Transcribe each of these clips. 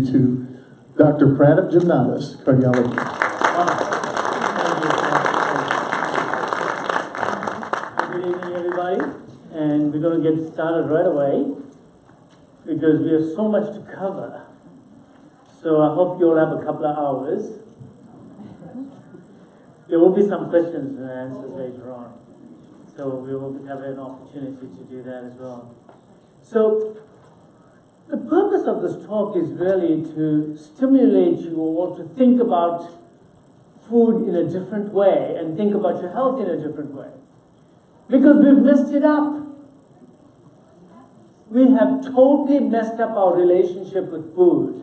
To Dr. Pradip Jamnadas, Cardiology. Good evening, everybody, and we're going to get started right away because we have so much to cover. So I hope you all have a couple of hours. There will be some questions and answers later on, so we will have an opportunity to do that as well. So the purpose of this talk is really to stimulate you all to think about food in a different way and think about your health in a different way. Because we've messed it up. We have totally messed up our relationship with food.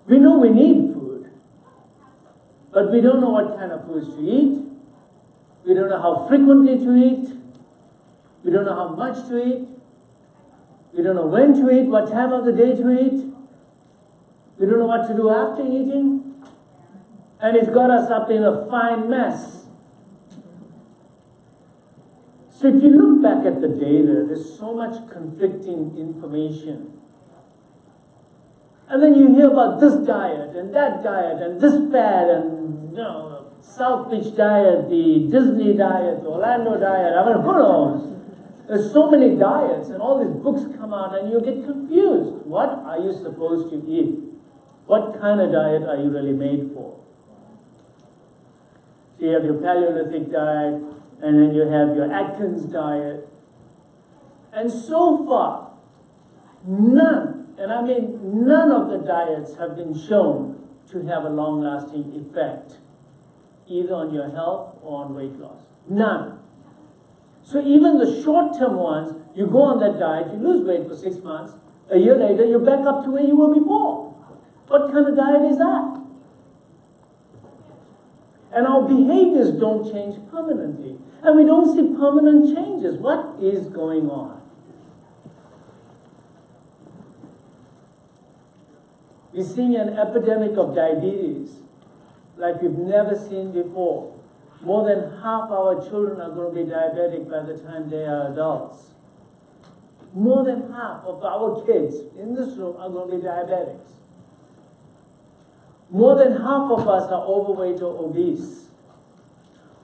We know we need food, but we don't know what kind of foods to eat. We don't know how frequently to eat. We don't know how much to eat. We don't know when to eat, what time of the day to eat. We don't know what to do after eating. And it's got us up in a fine mess. So if you look back at the data, there's so much conflicting information. And then you hear about this diet and this fad and South Beach diet, the Disney diet, the Orlando diet. I mean, who knows? There's so many diets and all these books come out and you get confused. What are you supposed to eat? What kind of diet are you really made for? So you have your Paleolithic diet and then you have your Atkins diet. And so far, none, and I mean none of the diets have been shown to have a long-lasting effect, either on your health or on weight loss. None. So even the short-term ones, you go on that diet, you lose weight for 6 months, a year later, you're back up to where you were before. What kind of diet is that? And our behaviors don't change permanently. And we don't see permanent changes. What is going on? We're seeing an epidemic of diabetes like we've never seen before. More than half our children are going to be diabetic by the time they are adults. More than half of our kids in this room are going to be diabetics. More than half of us are overweight or obese.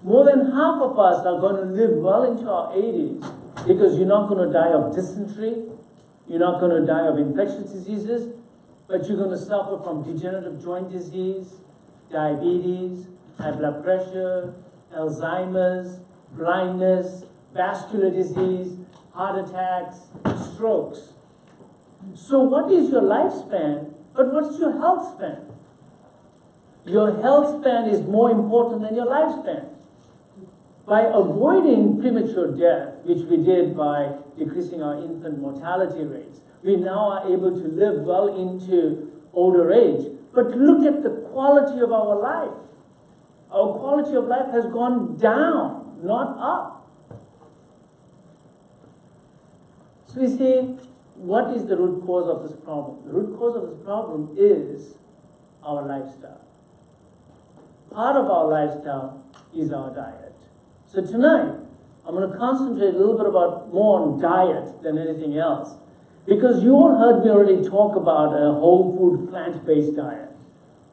More than half of us are going to live well into our 80s because you're not going to die of dysentery, you're not going to die of infectious diseases, but you're going to suffer from degenerative joint disease, diabetes, high blood pressure, Alzheimer's, blindness, vascular disease, heart attacks, strokes. So what is your lifespan, but what's your health span? Your health span is more important than your lifespan. By avoiding premature death, which we did by decreasing our infant mortality rates, we now are able to live well into older age. But look at the quality of our life. Our quality of life has gone down, not up. So we say, what is the root cause of this problem? The root cause of this problem is our lifestyle. Part of our lifestyle is our diet. So tonight, I'm going to concentrate a little bit more on diet than anything else. Because you all heard me already talk about a whole food, plant-based diet.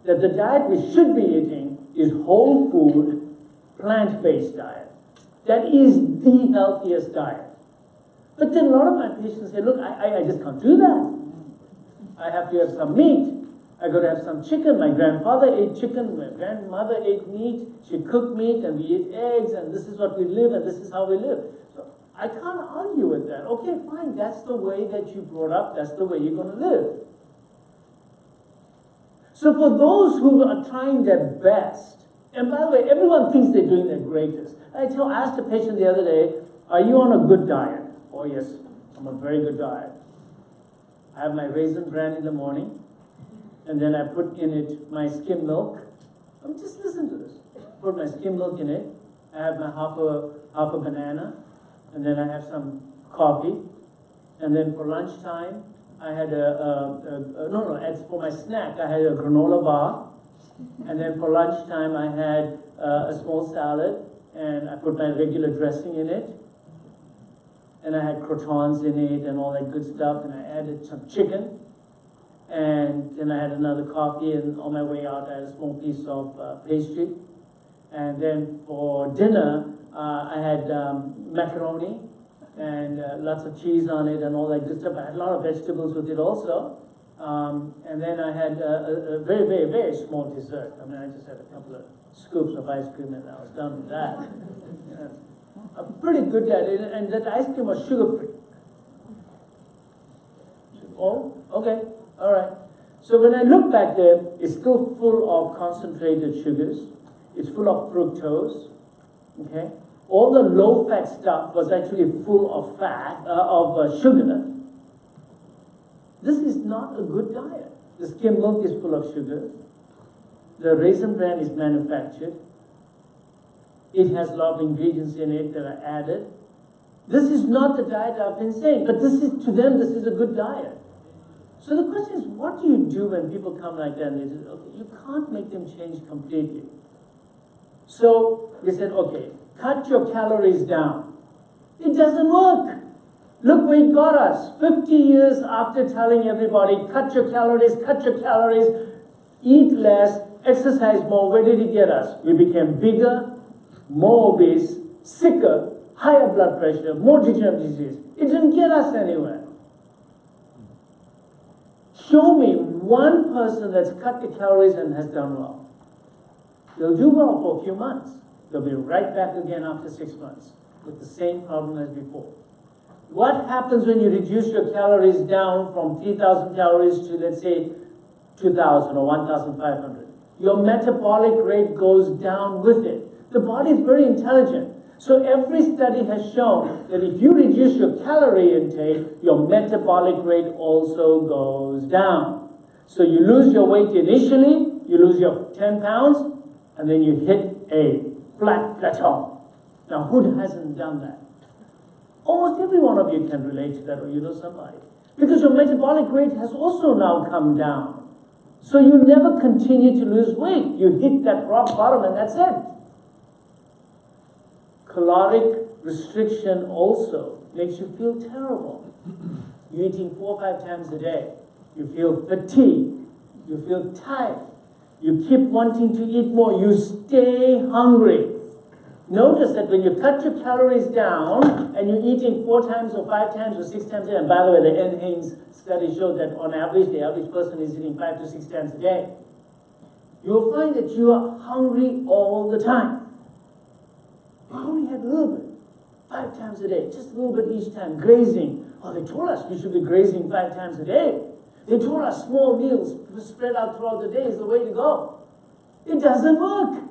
That the diet we should be eating is whole food, plant-based diet. That is the healthiest diet. But then a lot of my patients say, look, I just can't do that. I have to have some meat. I got to have some chicken. My grandfather ate chicken. My grandmother ate meat. She cooked meat and we ate eggs and this is what we live and this is how we live. So I can't argue with that. Okay, fine. That's the way that you brought up. That's the way you're going to live. So for those who are trying their best, and by the way, everyone thinks they're doing their greatest. I asked a patient the other day, are you on a good diet? Oh yes, I'm on a very good diet. I have my raisin bran in the morning, and then I put in it my skim milk. Just listen to this. Put my skim milk in it. I have my half a banana, and then I have some coffee. And then for lunchtime, I had for my snack, I had a granola bar. And then for lunchtime, I had a small salad, and I put my regular dressing in it. And I had croutons in it and all that good stuff, and I added some chicken. And then I had another coffee, and on my way out, I had a small piece of pastry. And then for dinner, I had macaroni and lots of cheese on it and all that good stuff. I had a lot of vegetables with it also. And then I had a very, very, very small dessert. I mean, I just had a couple of scoops of ice cream and I was done with that. A pretty good diet, and that ice cream was sugar-free. Oh, okay, all right. So when I look back there, it's still full of concentrated sugars. It's full of fructose, okay? All the low-fat stuff was actually full of fat, sugar. This is not a good diet. The skim milk is full of sugar. The raisin bran is manufactured. It has a lot of ingredients in it that are added. This is not the diet I've been saying, but this is, to them, this is a good diet. So the question is, what do you do when people come like that and they say, okay, you can't make them change completely. So we said, okay, cut your calories down. It doesn't work. Look where it got us. 50 years after telling everybody, cut your calories, eat less, exercise more, where did it get us? We became bigger, more obese, sicker, higher blood pressure, more degenerative disease. It didn't get us anywhere. Show me one person that's cut the calories and has done well. They'll do well for a few months. They'll be right back again after 6 months with the same problem as before. What happens when you reduce your calories down from 3,000 calories to, let's say, 2,000 or 1,500? Your metabolic rate goes down with it. The body is very intelligent. So every study has shown that if you reduce your calorie intake, your metabolic rate also goes down. So you lose your weight initially, you lose your 10 pounds, and then you hit a flat plateau. Now, who hasn't done that? Almost every one of you can relate to that, or you know somebody. Because your metabolic rate has also now come down. So you never continue to lose weight. You hit that rock bottom and that's it. Caloric restriction also makes you feel terrible. You're eating 4 or 5 times a day. You feel fatigued. You feel tired. You keep wanting to eat more. You stay hungry. Notice that when you cut your calories down and you're eating 4 times or 5 times or 6 times a day, and by the way, the N. Haynes study showed that on average, the average person is eating 5 to 6 times a day. You'll find that you are hungry all the time. You only had a little bit, 5 times a day, just a little bit each time, grazing. Oh, they told us we should be grazing 5 times a day. They told us small meals spread out throughout the day is the way to go. It doesn't work.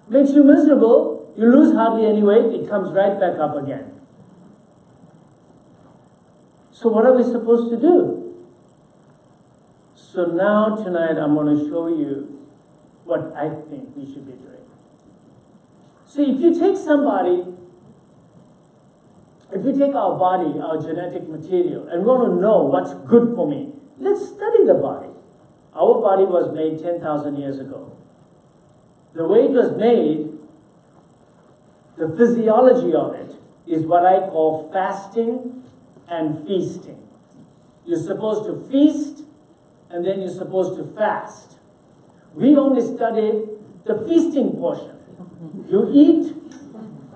Makes you miserable. You lose hardly any weight. It comes right back up again. So what are we supposed to do? So now tonight I'm going to show you what I think we should be doing. So if you take somebody, if you take our body, our genetic material, and want to know what's good for me, let's study the body. Our body was made 10,000 years ago. The way it was made, the physiology of it, is what I call fasting and feasting. You're supposed to feast, and then you're supposed to fast. We only studied the feasting portion. You eat,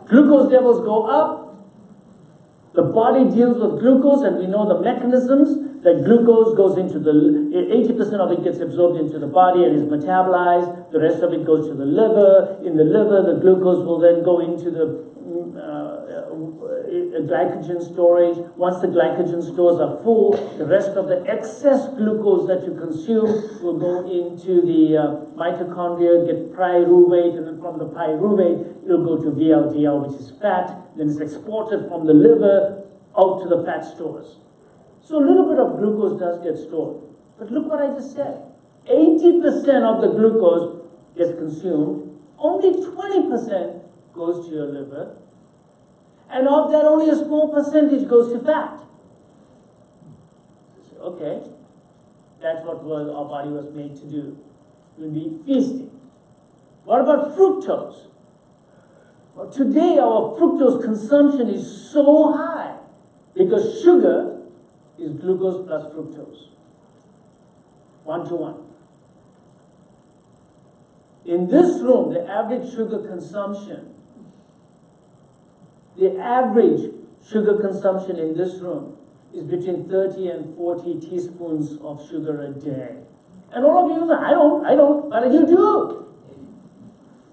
glucose levels go up, the body deals with glucose, and we know the mechanisms that glucose goes into the, 80% of it gets absorbed into the body and is metabolized, the rest of it goes to the liver. In the liver, the glucose will then go into the glycogen storage. Once the glycogen stores are full, the rest of the excess glucose that you consume will go into the mitochondria, get pyruvate, and then from the pyruvate, it'll go to VLDL, which is fat. Then it's exported from the liver out to the fat stores. So a little bit of glucose does get stored. But look what I just said. 80% of the glucose gets consumed. Only 20% goes to your liver. And of that, only a small percentage goes to fat. Okay, that's what our body was made to do. We'll be feasting. What about fructose? Well, today our fructose consumption is so high because sugar is glucose plus fructose. 1-to-1. In this room, the average sugar consumption in this room is between 30 and 40 teaspoons of sugar a day. And all of you say, I don't, but you do.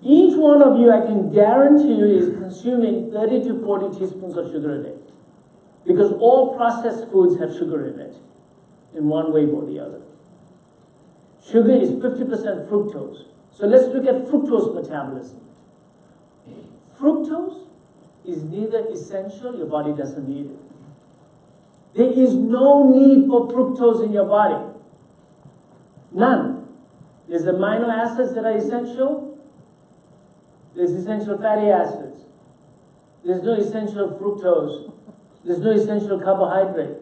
Each one of you, I can guarantee you, is consuming 30 to 40 teaspoons of sugar a day. Because all processed foods have sugar in it, in one way or the other. Sugar is 50% fructose. So let's look at fructose metabolism. Fructose is neither essential, your body doesn't need it. There is no need for fructose in your body. None. There's amino acids that are essential. There's essential fatty acids. There's no essential fructose. There's no essential carbohydrate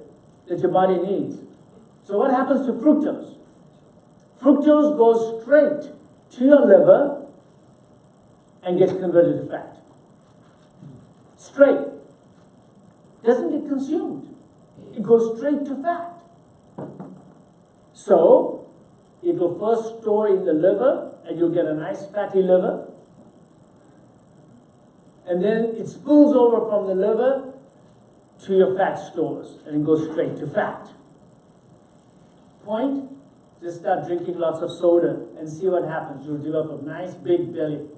that your body needs. So what happens to fructose? Fructose goes straight to your liver and gets converted to fat. Straight. Doesn't get consumed. It goes straight to fat. So, it will first store in the liver and you'll get a nice fatty liver. And then it spills over from the liver to your fat stores and it goes straight to fat. Point? Just start drinking lots of soda and see what happens. You'll develop a nice big belly.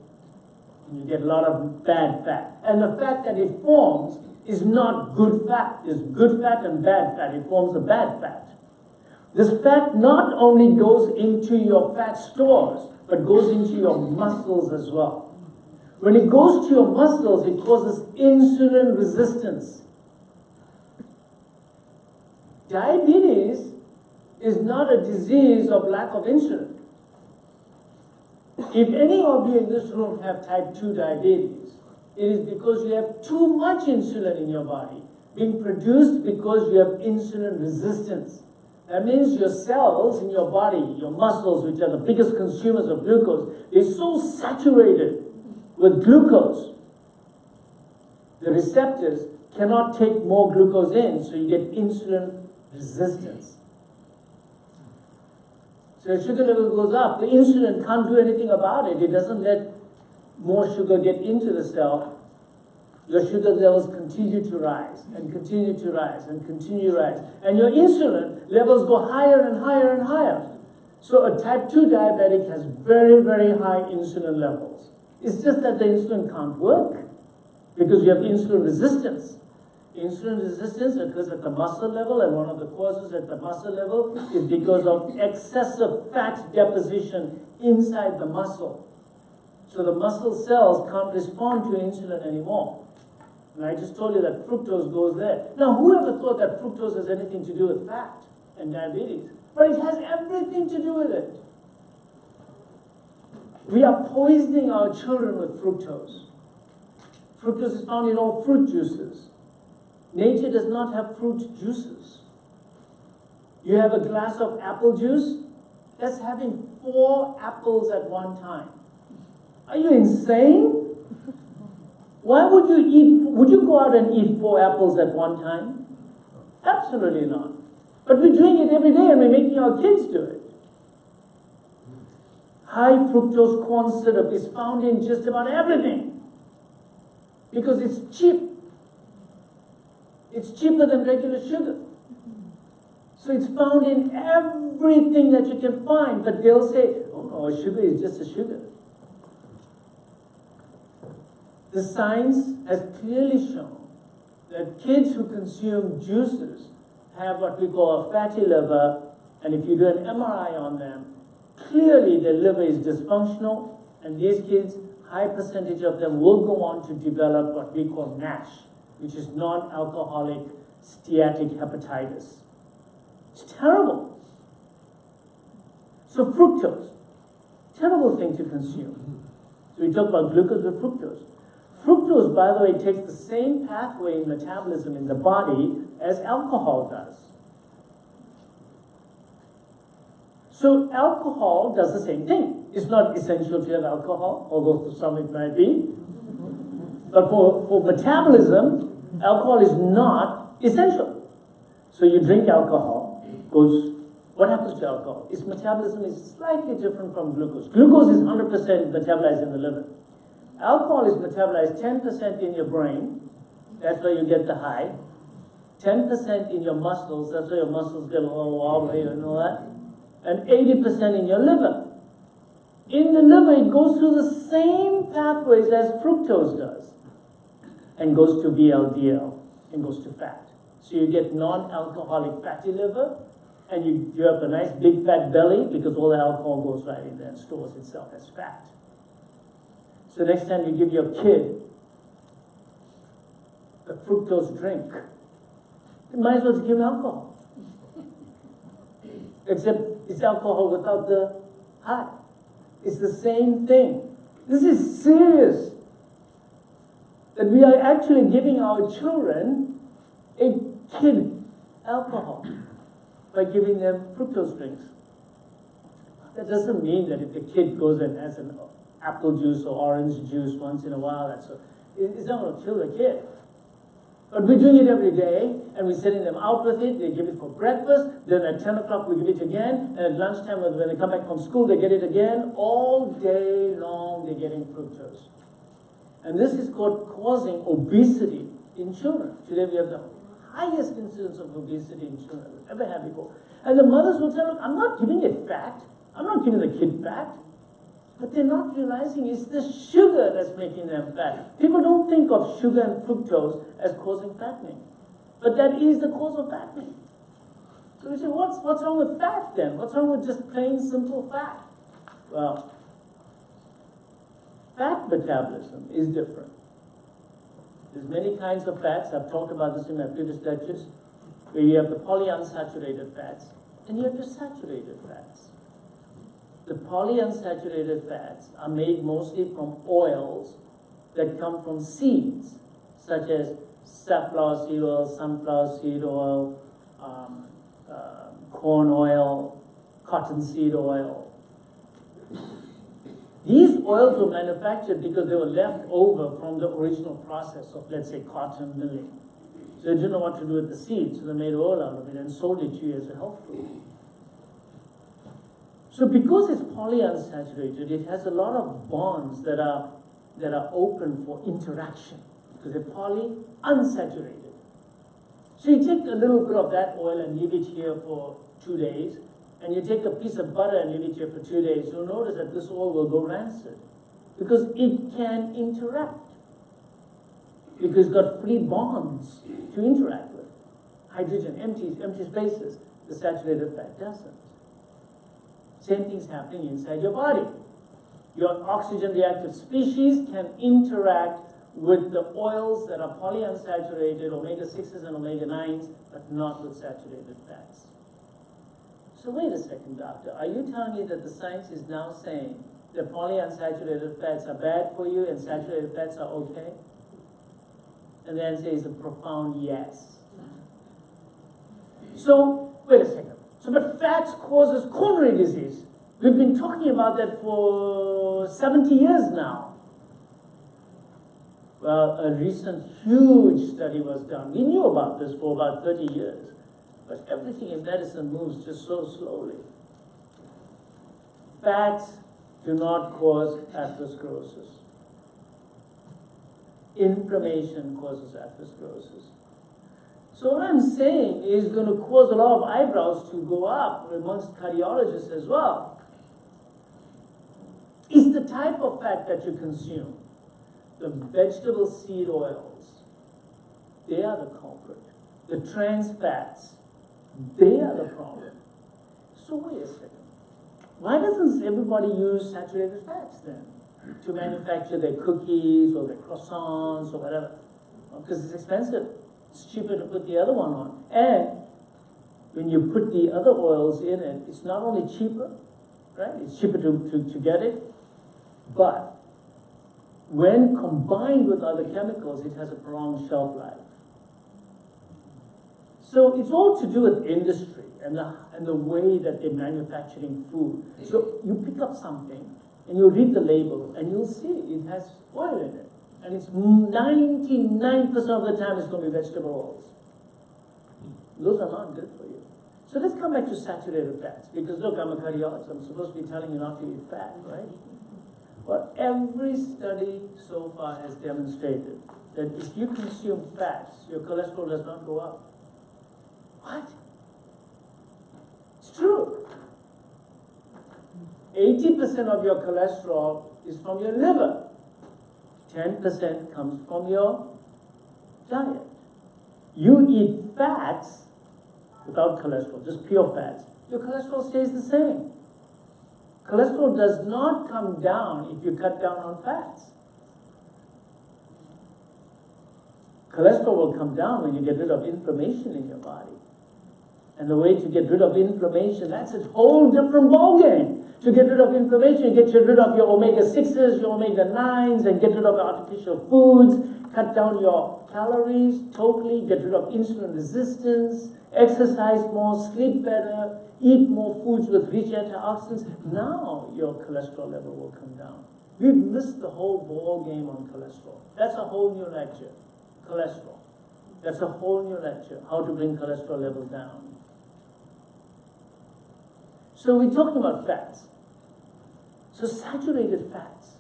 And you get a lot of bad fat. And the fat that it forms is not good fat. There's good fat and bad fat. It forms a bad fat. This fat not only goes into your fat stores, but goes into your muscles as well. When it goes to your muscles, it causes insulin resistance. Diabetes is not a disease of lack of insulin. If any of you in this room have type 2 diabetes, it is because you have too much insulin in your body being produced because you have insulin resistance. That means your cells in your body, your muscles, which are the biggest consumers of glucose, they're so saturated with glucose. The receptors cannot take more glucose in, so you get insulin resistance. So your sugar level goes up. The insulin can't do anything about it. It doesn't let more sugar get into the cell. Your sugar levels continue to rise and continue to rise and continue to rise. And your insulin levels go higher and higher and higher. So a type 2 diabetic has very, very high insulin levels. It's just that the insulin can't work because you have insulin resistance. Insulin resistance occurs at the muscle level, and one of the causes at the muscle level is because of excessive fat deposition inside the muscle. So the muscle cells can't respond to insulin anymore. And I just told you that fructose goes there. Now, who ever thought that fructose has anything to do with fat and diabetes? But it has everything to do with it. We are poisoning our children with fructose. Fructose is found in all fruit juices. Nature does not have fruit juices. You have a glass of apple juice, that's having 4 apples at one time. Are you insane? Why would you go out and eat 4 apples at one time? Absolutely not. But we're doing it every day and we're making our kids do it. High fructose corn syrup is found in just about everything because it's cheap. It's cheaper than regular sugar. So it's found in everything that you can find, but they'll say, oh no, sugar is just a sugar. The science has clearly shown that kids who consume juices have what we call a fatty liver, and if you do an MRI on them, clearly their liver is dysfunctional, and these kids, high percentage of them will go on to develop what we call NASH, which is non-alcoholic steatic hepatitis. It's terrible. So fructose, terrible thing to consume. So we talk about glucose with fructose. Fructose, by the way, takes the same pathway in metabolism in the body as alcohol does. So alcohol does the same thing. It's not essential to have alcohol, although for some it might be. But for metabolism, alcohol is not essential. So you drink alcohol, goes What happens to alcohol? Its metabolism is slightly different from glucose. Glucose is 100% metabolized in the liver. Alcohol is metabolized 10% in your brain. That's where you get the high. 10% in your muscles. That's where your muscles get a little wobbly and all that. And 80% in your liver. In the liver, it goes through the same pathways as fructose does and goes to VLDL and goes to fat. So you get non-alcoholic fatty liver, and you have a nice big fat belly because all the alcohol goes right in there and stores itself as fat. So next time you give your kid a fructose drink, you might as well give him alcohol. Except it's alcohol without the high. It's the same thing. This is serious. That we are actually giving our children a kid alcohol by giving them fructose drinks. That doesn't mean that if the kid goes and has an apple juice or orange juice once in a while, it's not going to kill the kid. But we're doing it every day, and we're sending them out with it. They give it for breakfast, then at 10 o'clock we give it again, and at lunchtime when they come back from school, they get it again. All day long, they're getting fructose. And this is causing obesity in children. Today we have the highest incidence of obesity in children we've ever had before. And the mothers will tell them, I'm not giving it fat. I'm not giving the kid fat. But they're not realizing it's the sugar that's making them fat. People don't think of sugar and fructose as causing fattening. But that is the cause of fattening. So we say, what's wrong with fat then? What's wrong with just plain simple fat? Well, fat metabolism is different. There's many kinds of fats. I've talked about this in my previous lectures, where you have the polyunsaturated fats and you have the saturated fats. The polyunsaturated fats are made mostly from oils that come from seeds, such as safflower seed oil, sunflower seed oil, corn oil, cottonseed oil. These oils were manufactured because they were left over from the original process of, let's say, cotton milling. So they didn't know what to do with the seeds, so they made oil out of it and sold it to you as a health food. So because it's polyunsaturated, it has a lot of bonds that are open for interaction, because they're polyunsaturated. So you take a little bit of that oil and leave it here for 2 days, and you take a piece of butter and leave it here for 2 days, you'll notice that this oil will go rancid, because it can interact. Because it's got free bonds to interact with. Hydrogen, empty spaces. The saturated fat doesn't. Same thing's happening inside your body. Your oxygen-reactive species can interact with the oils that are polyunsaturated, omega-6s and omega-9s, but not with saturated fats. So wait a second, doctor. Are you telling me that the science is now saying that polyunsaturated fats are bad for you and saturated fats are okay? And the answer is a profound yes. So, wait a second. So, but fats causes coronary disease. We've been talking about that for 70 years now. Well, a recent huge study was done. We knew about this for about 30 years. But everything in medicine moves just so slowly. Fats do not cause atherosclerosis. Inflammation causes atherosclerosis. So what I'm saying is going to cause a lot of eyebrows to go up amongst cardiologists as well. It's the type of fat that you consume. The vegetable seed oils, they are the culprit. The trans fats, they are the problem. So wait a second. Why doesn't everybody use saturated fats then to manufacture their cookies or their croissants or whatever? Well, because it's expensive. It's cheaper to put the other one on. And when you put the other oils in it, it's not only cheaper, right? It's cheaper to get it, but when combined with other chemicals, it has a prolonged shelf life. So it's all to do with industry and the way that they're manufacturing food. So you pick up something and you read the label and you'll see it has oil in it. And it's 99% of the time it's going to be vegetable oils. Those are not good for you. So let's come back to saturated fats, because look, I'm a cardiologist, I'm supposed to be telling you not to eat fat, right? Well, every study so far has demonstrated that if you consume fats, your cholesterol does not go up. What? It's true. 80% of your cholesterol is from your liver. 10% comes from your diet. You eat fats without cholesterol, just pure fats, your cholesterol stays the same. Cholesterol does not come down if you cut down on fats. Cholesterol will come down when you get rid of inflammation in your body. And the way to get rid of inflammation, that's a whole different ballgame. To get rid of inflammation, you get rid of your omega-6s, your omega-9s, and get rid of artificial foods, cut down your calories totally, get rid of insulin resistance, exercise more, sleep better, eat more foods with rich antioxidants. Now your cholesterol level will come down. We've missed the whole ball game on cholesterol. That's a whole new lecture. Cholesterol. That's a whole new lecture, how to bring cholesterol levels down. So we're talking about fats. So saturated fats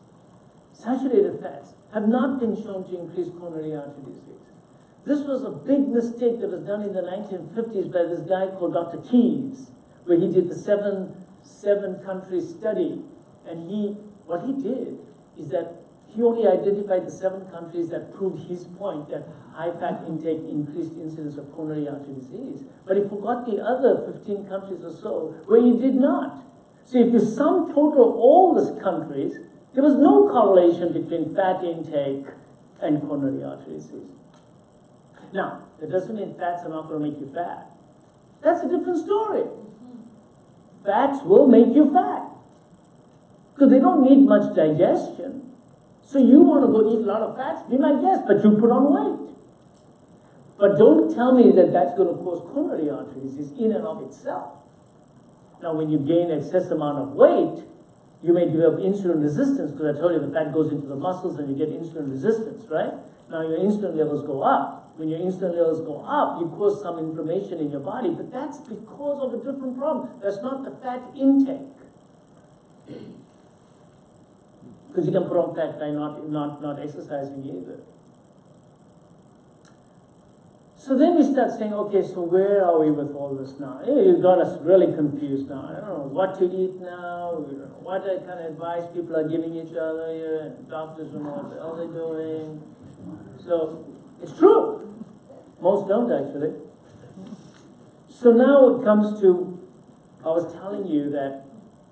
have not been shown to increase coronary artery disease. This was a big mistake that was done in the 1950s by this guy called Dr. Keyes, where he did the seven country study. And what he did is that he only identified the 7 countries that proved his point that high fat intake increased incidence of coronary artery disease. But he forgot the other 15 countries or so where he did not. So if you sum total all these countries, there was no correlation between fat intake and coronary artery disease. Now, that doesn't mean fats are not going to make you fat. That's a different story. Fats will make you fat because they don't need much digestion. So you want to go eat a lot of fats, be my guest, but you put on weight. But don't tell me that that's going to cause coronary artery disease in and of itself. Now, when you gain excess amount of weight, you may develop insulin resistance, because I told you the fat goes into the muscles and you get insulin resistance, right? Now your insulin levels go up. When your insulin levels go up, you cause some inflammation in your body, but that's because of a different problem. That's not the fat intake. Because you can put on fat by not exercising either. So then we start saying, okay, so where are we with all this now? You've got us really confused now. I don't know what to eat now. We don't know what kind of advice people are giving each other here, and doctors don't know what the hell they're doing. So it's true. Most don't actually. So now it comes to, I was telling you that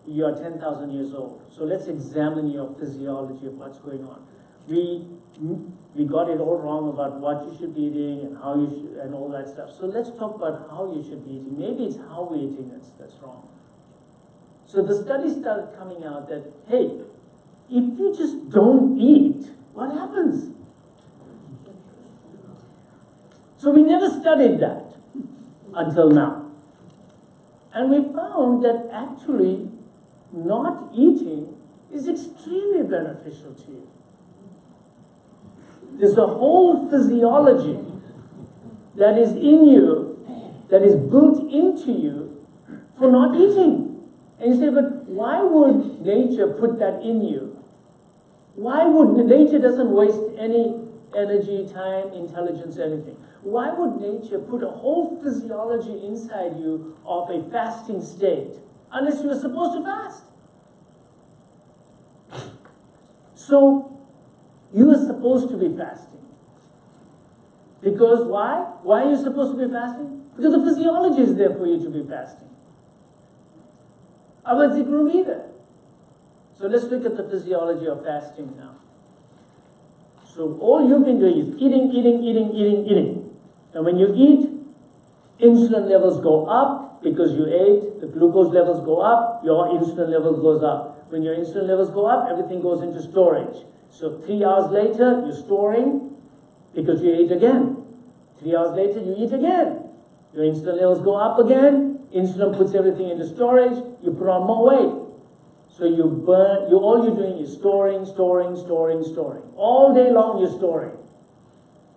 you are 10,000 years old. So let's examine your physiology of what's going on. We got it all wrong about what you should be eating and how you should, and all that stuff. So let's talk about how you should be eating. Maybe it's how we're eating that's wrong. So the study started coming out that, hey, if you just don't eat, what happens? So we never studied that until now. And we found that actually not eating is extremely beneficial to you. There's a whole physiology that is in you, that is built into you for not eating. And you say, but why would nature put that in you? Why would nature doesn't waste any energy, time, intelligence, anything? Why would nature put a whole physiology inside you of a fasting state unless you were supposed to fast? So you are supposed to be fasting. Because why? Why are you supposed to be fasting? Because the physiology is there for you to be fasting. Otherwise it wouldn't be there. So let's look at the physiology of fasting now. So all you've been doing is eating. And when you eat, insulin levels go up because you ate, the glucose levels go up, your insulin level goes up. When your insulin levels go up, everything goes into storage. So 3 hours later, you're storing because you ate again. 3 hours later, you eat again. Your insulin levels go up again. Insulin puts everything into storage. You put on more weight. So you burn, all you're doing is storing. All day long, you're storing.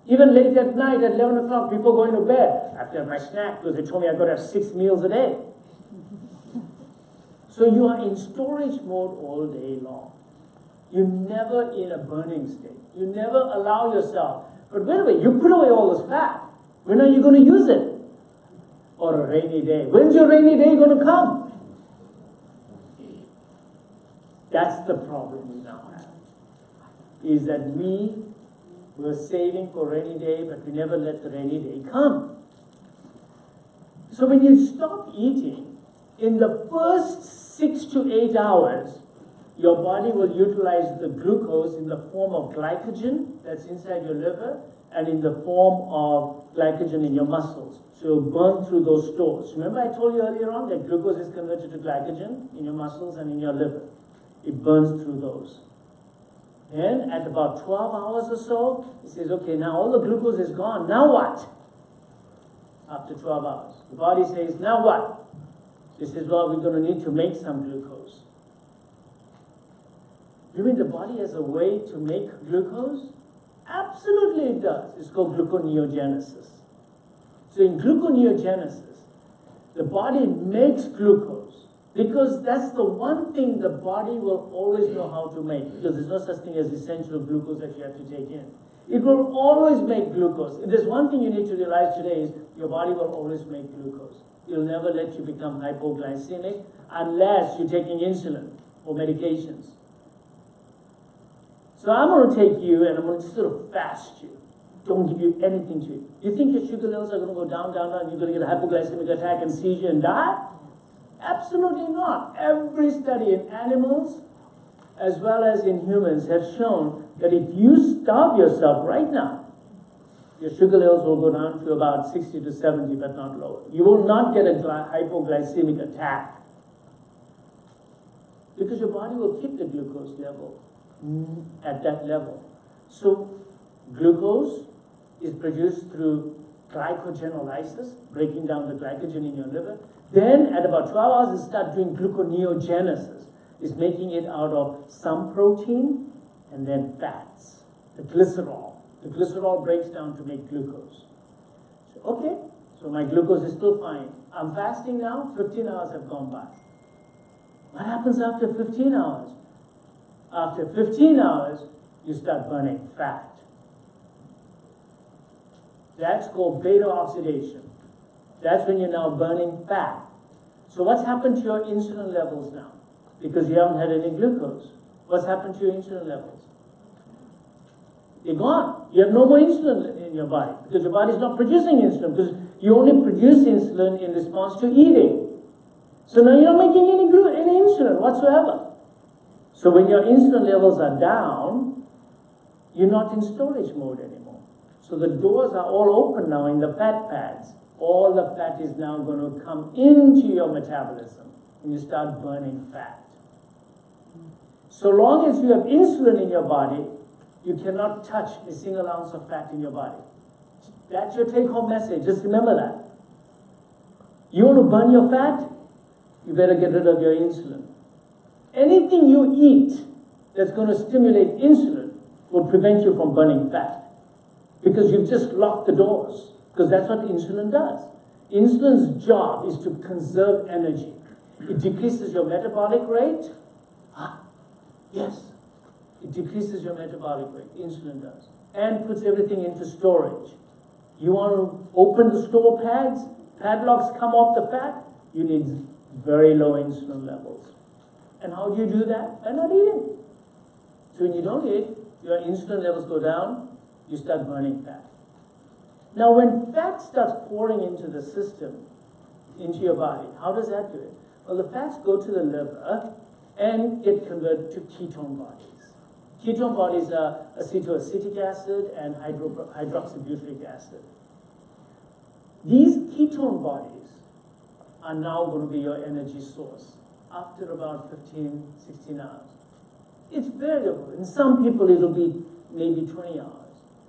Even late at night, at 11 o'clock, people going to bed after my snack because they told me I got to have 6 meals a day. So you are in storage mode all day long. You're never in a burning state. You never allow yourself. But wait a minute, you put away all this fat. When are you going to use it? Or a rainy day. When's your rainy day going to come? That's the problem we now have. Is that we were saving for rainy day, but we never let the rainy day come. So when you stop eating, in the first 6 to 8 hours, your body will utilize the glucose in the form of glycogen that's inside your liver and in the form of glycogen in your muscles. So you'll burn through those stores. Remember I told you earlier on that glucose is converted to glycogen in your muscles and in your liver. It burns through those. Then at about 12 hours or so, it says, okay, now all the glucose is gone. Now what? After 12 hours. The body says, now what? It says, well, we're going to need to make some glucose. You mean the body has a way to make glucose? Absolutely it does. It's called gluconeogenesis. So in gluconeogenesis, the body makes glucose because that's the one thing the body will always know how to make, because there's no such thing as essential glucose that you have to take in. It will always make glucose. If there's one thing you need to realize today is your body will always make glucose. It'll never let you become hypoglycemic unless you're taking insulin or medications. So I'm going to take you and I'm going to sort of fast you. Don't give you anything to eat. You think your sugar levels are going to go down, down, down, and you're going to get a hypoglycemic attack and seizure and die? Absolutely not. Every study in animals as well as in humans have shown that if you starve yourself right now, your sugar levels will go down to about 60 to 70, but not lower. You will not get a hypoglycemic attack because your body will keep the glucose level at that level. So glucose is produced through glycogenolysis, breaking down the glycogen in your liver. Then at about 12 hours, it starts doing gluconeogenesis. It's making it out of some protein and then fats, the glycerol. The glycerol breaks down to make glucose. So, okay, so my glucose is still fine. I'm fasting now, 15 hours have gone by. What happens after 15 hours? After 15 hours, you start burning fat. That's called beta oxidation. That's when you're now burning fat. So what's happened to your insulin levels now? Because you haven't had any glucose. What's happened to your insulin levels? They're gone. You have no more insulin in your body because your body is not producing insulin because you only produce insulin in response to eating. So now you're not making any insulin whatsoever. So when your insulin levels are down, you're not in storage mode anymore. So the doors are all open now in the fat pads. All the fat is now going to come into your metabolism and you start burning fat. So long as you have insulin in your body, you cannot touch a single ounce of fat in your body. That's your take-home message. Just remember that. You want to burn your fat? You better get rid of your insulin. Anything you eat that's going to stimulate insulin will prevent you from burning fat because you've just locked the doors, because that's what insulin does. Insulin's job is to conserve energy. It decreases your metabolic rate. Yes. It decreases your metabolic rate, insulin does, and puts everything into storage. You want to open the store pads, padlocks come off the fat, you need very low insulin levels. And how do you do that? By not eating. So when you don't eat, your insulin levels go down, you start burning fat. Now when fat starts pouring into the system, into your body, how does that do it? Well, the fats go to the liver and get converted to ketone bodies. Ketone bodies are acetoacetic acid and hydroxybutyric acid. These ketone bodies are now going to be your energy source after about 15, 16 hours. It's variable. In some people, it'll be maybe 20 hours.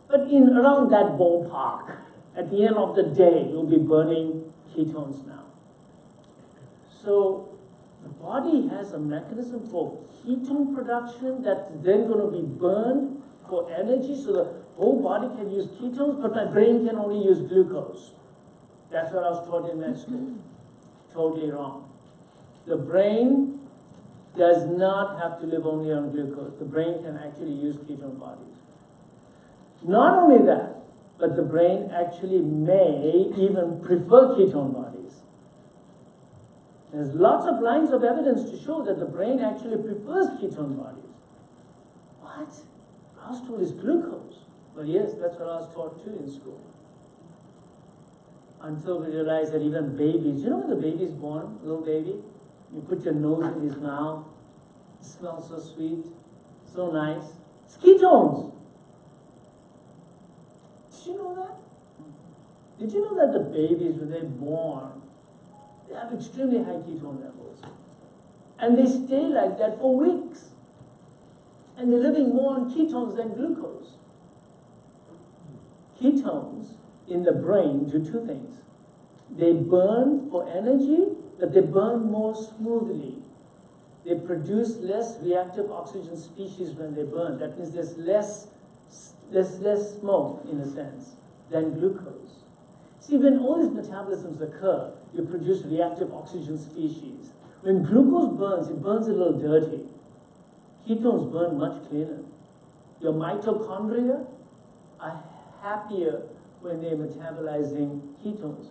But in around that ballpark, at the end of the day, you'll be burning ketones now. So the body has a mechanism for ketone production that's then going to be burned for energy. So the whole body can use ketones, but my brain can only use glucose. That's what I was taught in med school. Totally wrong. The brain does not have to live only on glucose. The brain can actually use ketone bodies. Not only that, but the brain actually may even prefer ketone bodies. There's lots of lines of evidence to show that the brain actually prefers ketone bodies. What? I was told it's glucose. Well, yes, that's what I was taught too in school. Until we realized that even babies, you know when the baby's born, little baby, you put your nose in his mouth, it smells so sweet, so nice. It's ketones. Did you know that? Did you know that the babies, when they're born, they have extremely high ketone levels? And they stay like that for weeks. And they're living more on ketones than glucose. Ketones in the brain do two things. They burn for energy, but they burn more smoothly. They produce less reactive oxygen species when they burn. That means there's less smoke, in a sense, than glucose. See, when all these metabolisms occur, you produce reactive oxygen species. When glucose burns, it burns a little dirty. Ketones burn much cleaner. Your mitochondria are happier when they're metabolizing ketones.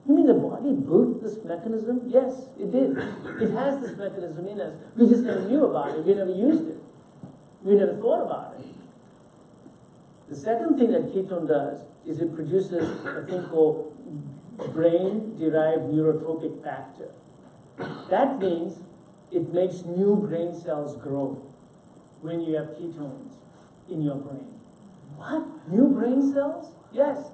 You mean the body built this mechanism? Yes, it did. It has this mechanism in us. We just never knew about it. We never used it. We never thought about it. The second thing that ketone does is it produces a thing called brain-derived neurotropic factor. That means it makes new brain cells grow when you have ketones in your brain. What? New brain cells? Yes.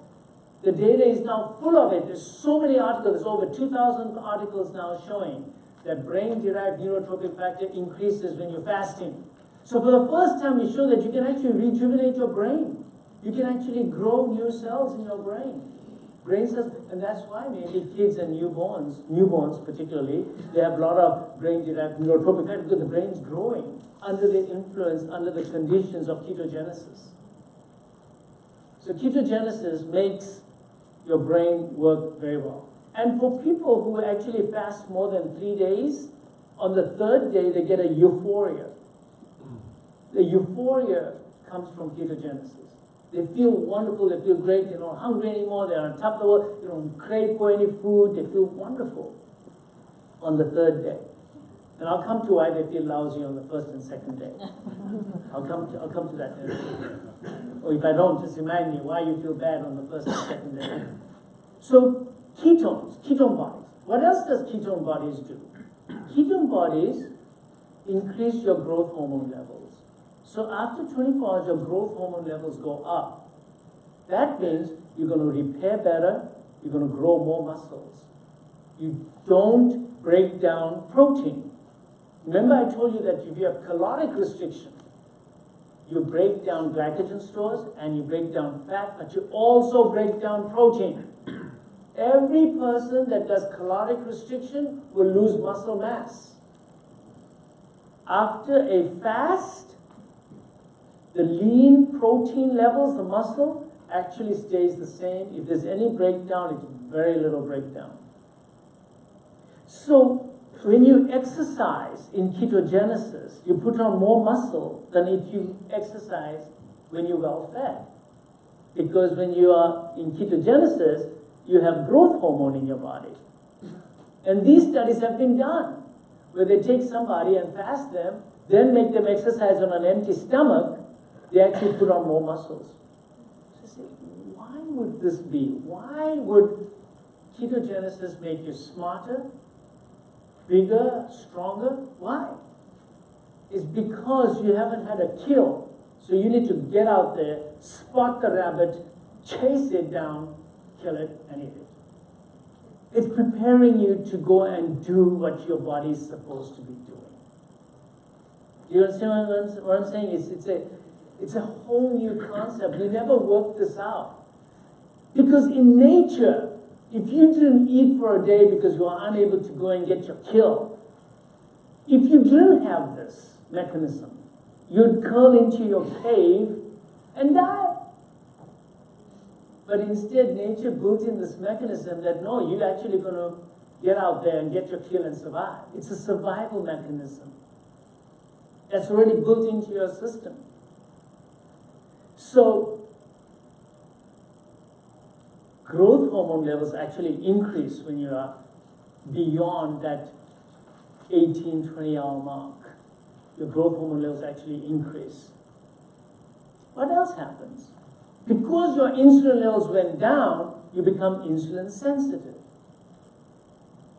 The data is now full of it. There's so many articles, there's over 2,000 articles now showing that brain-derived neurotropic factor increases when you're fasting. So for the first time, we show that you can actually rejuvenate your brain. You can actually grow new cells in your brain. Brain cells, and that's why maybe kids and newborns particularly, they have a lot of brain-derived neurotropic factor because the brain is growing under the influence, under the conditions of ketogenesis. So ketogenesis makes your brain work very well. And for people who actually fast more than 3 days, on the third day they get a euphoria. The euphoria comes from ketogenesis. They feel wonderful, they feel great, they're not hungry anymore, they're on top of the world, they don't crave for any food, they feel wonderful on the third day. And I'll come to why they feel lousy on the first and second day. I'll come to that in a minute. Or if I don't, just remind me why you feel bad on the first and second day. So ketones, ketone bodies. What else does ketone bodies do? Ketone bodies increase your growth hormone levels. So after 24 hours, your growth hormone levels go up. That means you're going to repair better, you're going to grow more muscles. You don't break down protein. Remember I told you that if you have caloric restriction, you break down glycogen stores and you break down fat, but you also break down protein. Every person that does caloric restriction will lose muscle mass. After a fast, the lean protein levels, the muscle, actually stays the same. If there's any breakdown, it's very little breakdown. So when you exercise in ketogenesis, you put on more muscle than if you exercise when you're well fed. Because when you are in ketogenesis, you have growth hormone in your body. And these studies have been done, where they take somebody and fast them, then make them exercise on an empty stomach, they actually put on more muscles. So you say, why would this be? Why would ketogenesis make you smarter, bigger, stronger? Why? It's because you haven't had a kill. So you need to get out there, spot the rabbit, chase it down, kill it, and eat it. It's preparing you to go and do what your body is supposed to be doing. Do you understand what I'm saying? It's a whole new concept. We never worked this out. Because in nature, if you didn't eat for a day because you were unable to go and get your kill, if you didn't have this mechanism, you'd curl into your cave and die. But instead, nature built in this mechanism that no, you're actually going to get out there and get your kill and survive. It's a survival mechanism that's already built into your system. So, growth hormone levels actually increase when you are beyond that 18, 20-hour mark. Your growth hormone levels actually increase. What else happens? Because your insulin levels went down, you become insulin sensitive.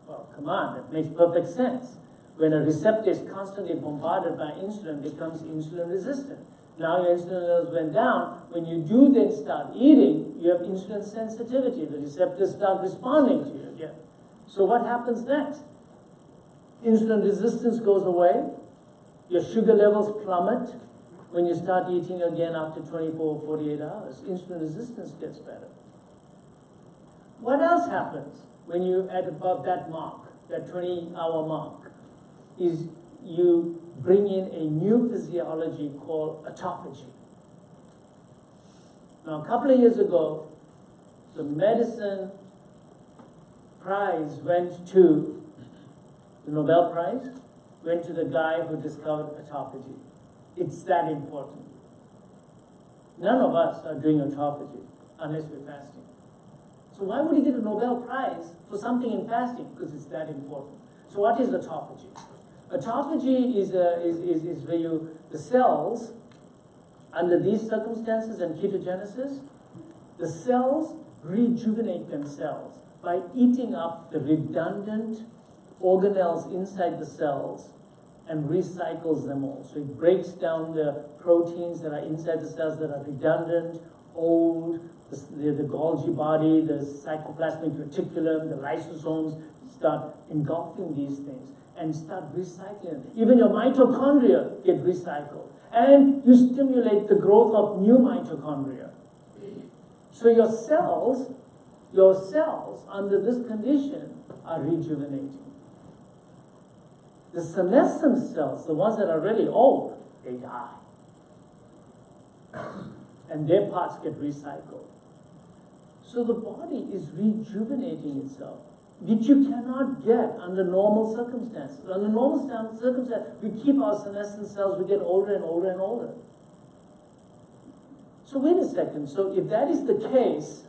Well, come on, that makes perfect sense. When a receptor is constantly bombarded by insulin, it becomes insulin resistant. Now your insulin levels went down. When you do then start eating, you have insulin sensitivity. The receptors start responding to you again. So what happens next? Insulin resistance goes away. Your sugar levels plummet. When you start eating again after 24 or 48 hours, insulin resistance gets better. What else happens when you're at above that mark, that 20-hour mark, is you bring in a new physiology called autophagy. Now, a couple of years ago, the medicine prize went to, the Nobel Prize, went to the guy who discovered autophagy. It's that important. None of us are doing autophagy unless we're fasting. So why would he get a Nobel Prize for something in fasting? Because it's that important. So what is autophagy? Autophagy is where the cells, under these circumstances and ketogenesis, the cells rejuvenate themselves by eating up the redundant organelles inside the cells and recycles them all. So it breaks down the proteins that are inside the cells that are redundant, old, the Golgi body, the cytoplasmic reticulum, the lysosomes, start engulfing these things and start recycling them. Even your mitochondria get recycled. And you stimulate the growth of new mitochondria. So your cells under this condition are rejuvenating. The senescent cells, the ones that are really old, they die. And their parts get recycled. So the body is rejuvenating itself, which you cannot get under normal circumstances. Under normal circumstances, we keep our senescent cells, we get older and older and older. So wait a second, so if that is the case,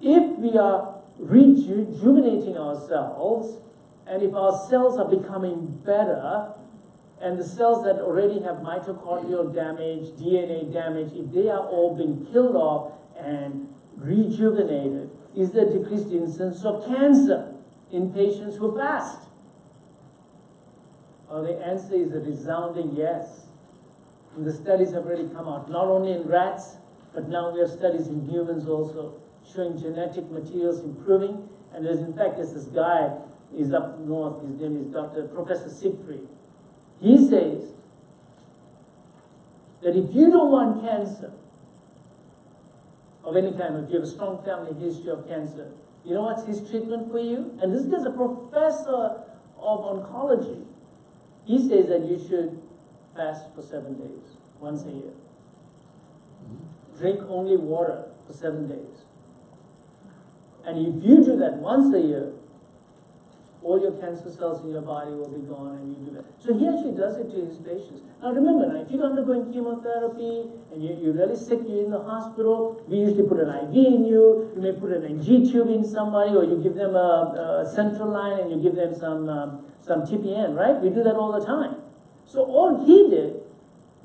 if we are rejuvenating ourselves, and if our cells are becoming better, and the cells that already have mitochondrial damage, DNA damage, if they are all being killed off and rejuvenated, is there decreased incidence of cancer in patients who fast? Well, the answer is a resounding yes. And the studies have already come out, not only in rats, but now we have studies in humans also, showing genetic materials improving. And in fact, there's this guy, he's up north, his name is Professor Siegfried. He says that if you don't want cancer of any kind, if you have a strong family history of cancer, you know what's his treatment for you? And this guy's a professor of oncology. He says that you should fast for 7 days, once a year. Drink only water for 7 days. And if you do that once a year, all your cancer cells in your body will be gone, and you do that. So he actually does it to his patients. Now remember, if you're undergoing chemotherapy and you're really sick, you're in the hospital, we usually put an IV in you, you may put an NG tube in somebody, or you give them a central line and you give them some TPN, right? We do that all the time. So all he did,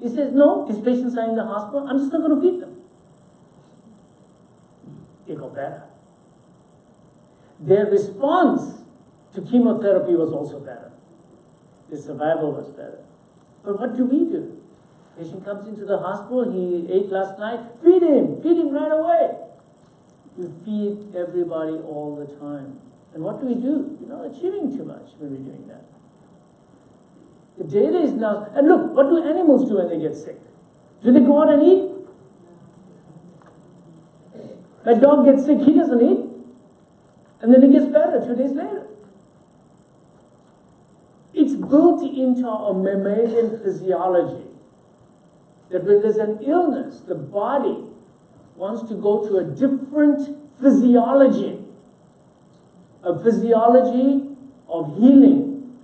he says, no, his patients are in the hospital, I'm just not going to feed them. They go better. Their response to chemotherapy was also better. Their survival was better. But what do? Patient comes into the hospital, he ate last night, feed him right away. We feed everybody all the time. And what do? We're not achieving too much when we're doing that. The data is now, and look, what do animals do when they get sick? Do they go out and eat? A dog gets sick, he doesn't eat. And then he gets better 2 days later. It's built into our mammalian physiology that when there's an illness, the body wants to go to a different physiology, a physiology of healing,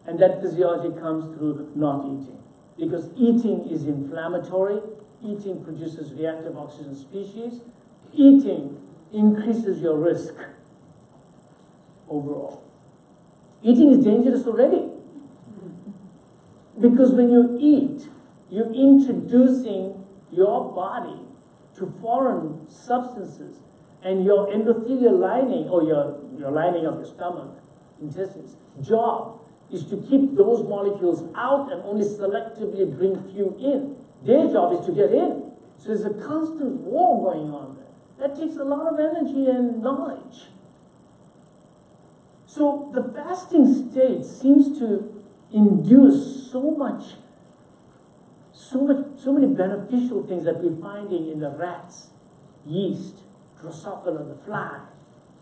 and that physiology comes through not eating. Because eating is inflammatory, eating produces reactive oxygen species, eating increases your risk overall. Eating is dangerous already. Because when you eat, you're introducing your body to foreign substances, and your endothelial lining, or your lining of your stomach, intestines, job is to keep those molecules out and only selectively bring few in. Their job is to get in. So there's a constant war going on there. That takes a lot of energy and knowledge. So the fasting state seems to induce so many beneficial things that we're finding in the rats, yeast, Drosophila, the fly.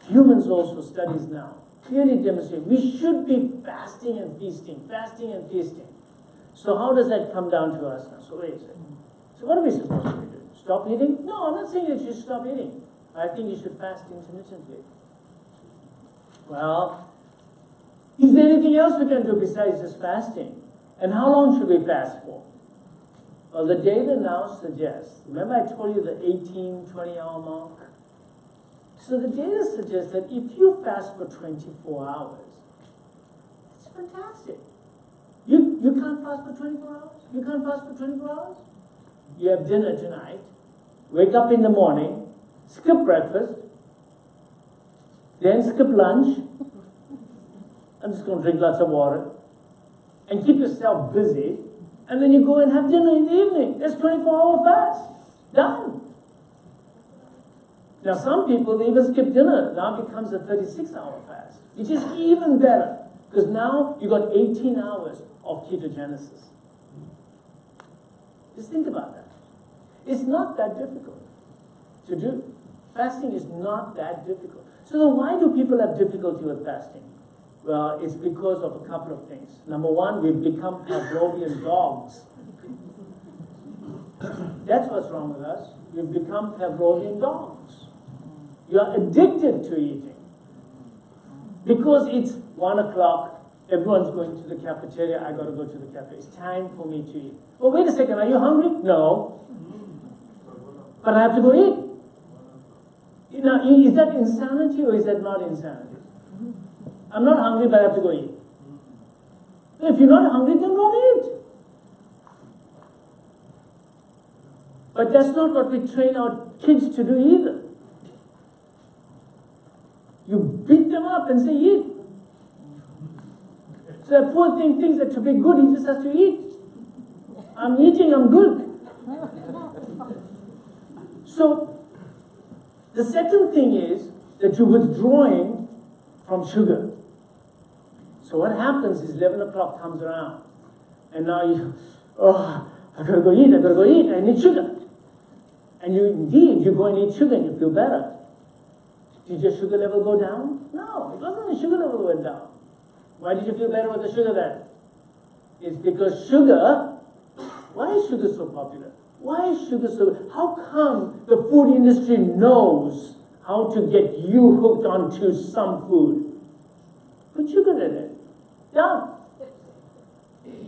Humans also, studies now clearly demonstrate we should be fasting and feasting, fasting and feasting. So how does that come down to us now? So wait a second. So what are we supposed to be doing? Stop eating? No, I'm not saying that you should stop eating. I think you should fast intermittently. Well, is there anything else we can do besides just fasting? And how long should we fast for? Well, the data now suggests, remember I told you the 18, 20-hour mark? So the data suggests that if you fast for 24 hours, it's fantastic. You can't fast for 24 hours? You can't fast for 24 hours? You have dinner tonight, wake up in the morning, skip breakfast, then skip lunch. I'm just going to drink lots of water, and keep yourself busy, and then you go and have dinner in the evening. That's 24-hour fast. Done. Now some people, they even skip dinner. Now it becomes a 36-hour fast, which is even better, because now you got 18 hours of ketogenesis. Just think about that. It's not that difficult to do. Fasting is not that difficult. So then why do people have difficulty with fasting? Well, it's because of a couple of things. Number one, we've become Pavlovian dogs. That's what's wrong with us. We've become Pavlovian dogs. You're addicted to eating. Because it's 1 o'clock, everyone's going to the cafeteria, I gotta go to the cafe. It's time for me to eat. Oh, wait a second, are you hungry? No. But I have to go eat. Now, is that insanity or is that not insanity? I'm not hungry, but I have to go eat. If you're not hungry, then don't eat. But that's not what we train our kids to do either. You beat them up and say, eat. So that poor thing thinks that to be good, he just has to eat. I'm eating, I'm good. So, the second thing is that you're withdrawing from sugar. So what happens is 11 o'clock comes around, and now I gotta go eat, I need sugar. And you go and eat sugar and you feel better. Did your sugar level go down? No, it wasn't the sugar level went down. Why did you feel better with the sugar then? It's because sugar, why is sugar so popular? Why is sugar so, how come the food industry knows how to get you hooked onto some food? Put sugar in it. Done.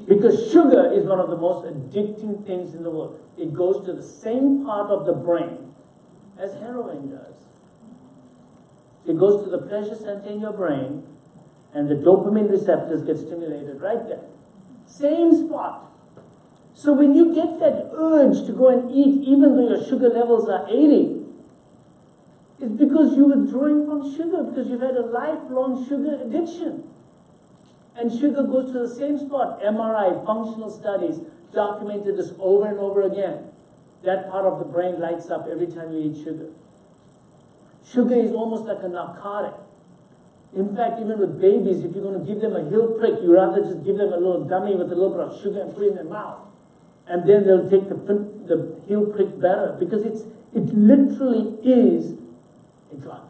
Because sugar is one of the most addicting things in the world. It goes to the same part of the brain as heroin does. It goes to the pleasure center in your brain, and the dopamine receptors get stimulated right there. Same spot. So when you get that urge to go and eat, even though your sugar levels are 80, it's because you're withdrawing from sugar, because you've had a lifelong sugar addiction. And sugar goes to the same spot. MRI, functional studies, documented this over and over again. That part of the brain lights up every time you eat sugar. Sugar is almost like a narcotic. In fact, even with babies, if you're going to give them a heel prick, you rather just give them a little gummy with a little bit of sugar and put it in their mouth. And then they'll take the heel prick better, because it literally is a drug.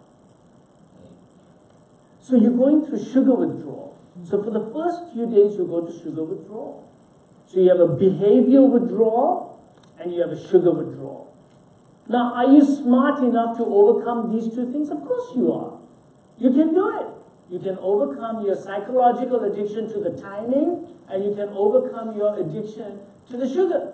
So you're going through sugar withdrawal. So for the first few days, you go to sugar withdrawal. So you have a behavior withdrawal, and you have a sugar withdrawal. Now, are you smart enough to overcome these two things? Of course you are. You can do it. You can overcome your psychological addiction to the timing, and you can overcome your addiction to the sugar.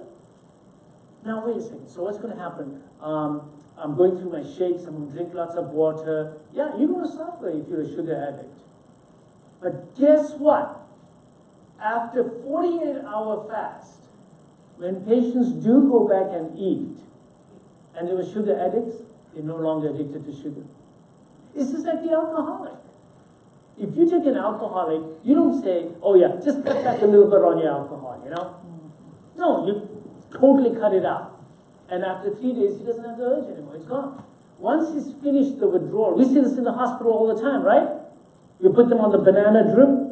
Now, wait a second. So what's going to happen? I'm going through my shakes. I'm going to drink lots of water. Yeah, you're going to suffer if you're a sugar addict. But guess what? After 48-hour fast, when patients do go back and eat, and they were sugar addicts, they're no longer addicted to sugar. It's just like the alcoholic. If you take an alcoholic, you don't say, oh yeah, just cut back a little bit on your alcohol, you know? No, you totally cut it out. And after 3 days, he doesn't have the urge anymore, it's gone. Once he's finished the withdrawal, we see this in the hospital all the time, right? You put them on the banana drip.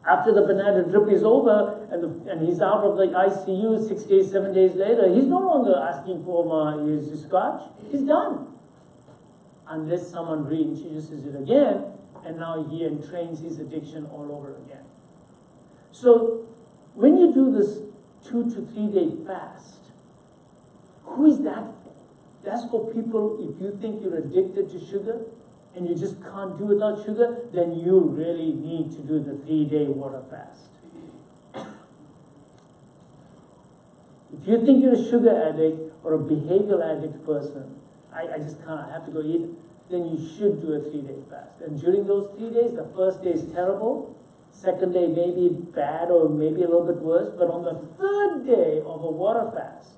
After the banana drip is over and he's out of the ICU 6 days, 7 days later, he's no longer asking for his scotch. He's done. Unless someone reintroduces it again, and now he entrains his addiction all over again. So when you do this 2 to 3 day fast, who is that for? That's for people, if you think you're addicted to sugar, and you just can't do without sugar, then you really need to do the 3 day water fast. If you think you're a sugar addict or a behavioral addict person, I just can't, I have to go eat, then you should do a 3 day fast. And during those 3 days, the first day is terrible, second day maybe bad or maybe a little bit worse, but on the third day of a water fast,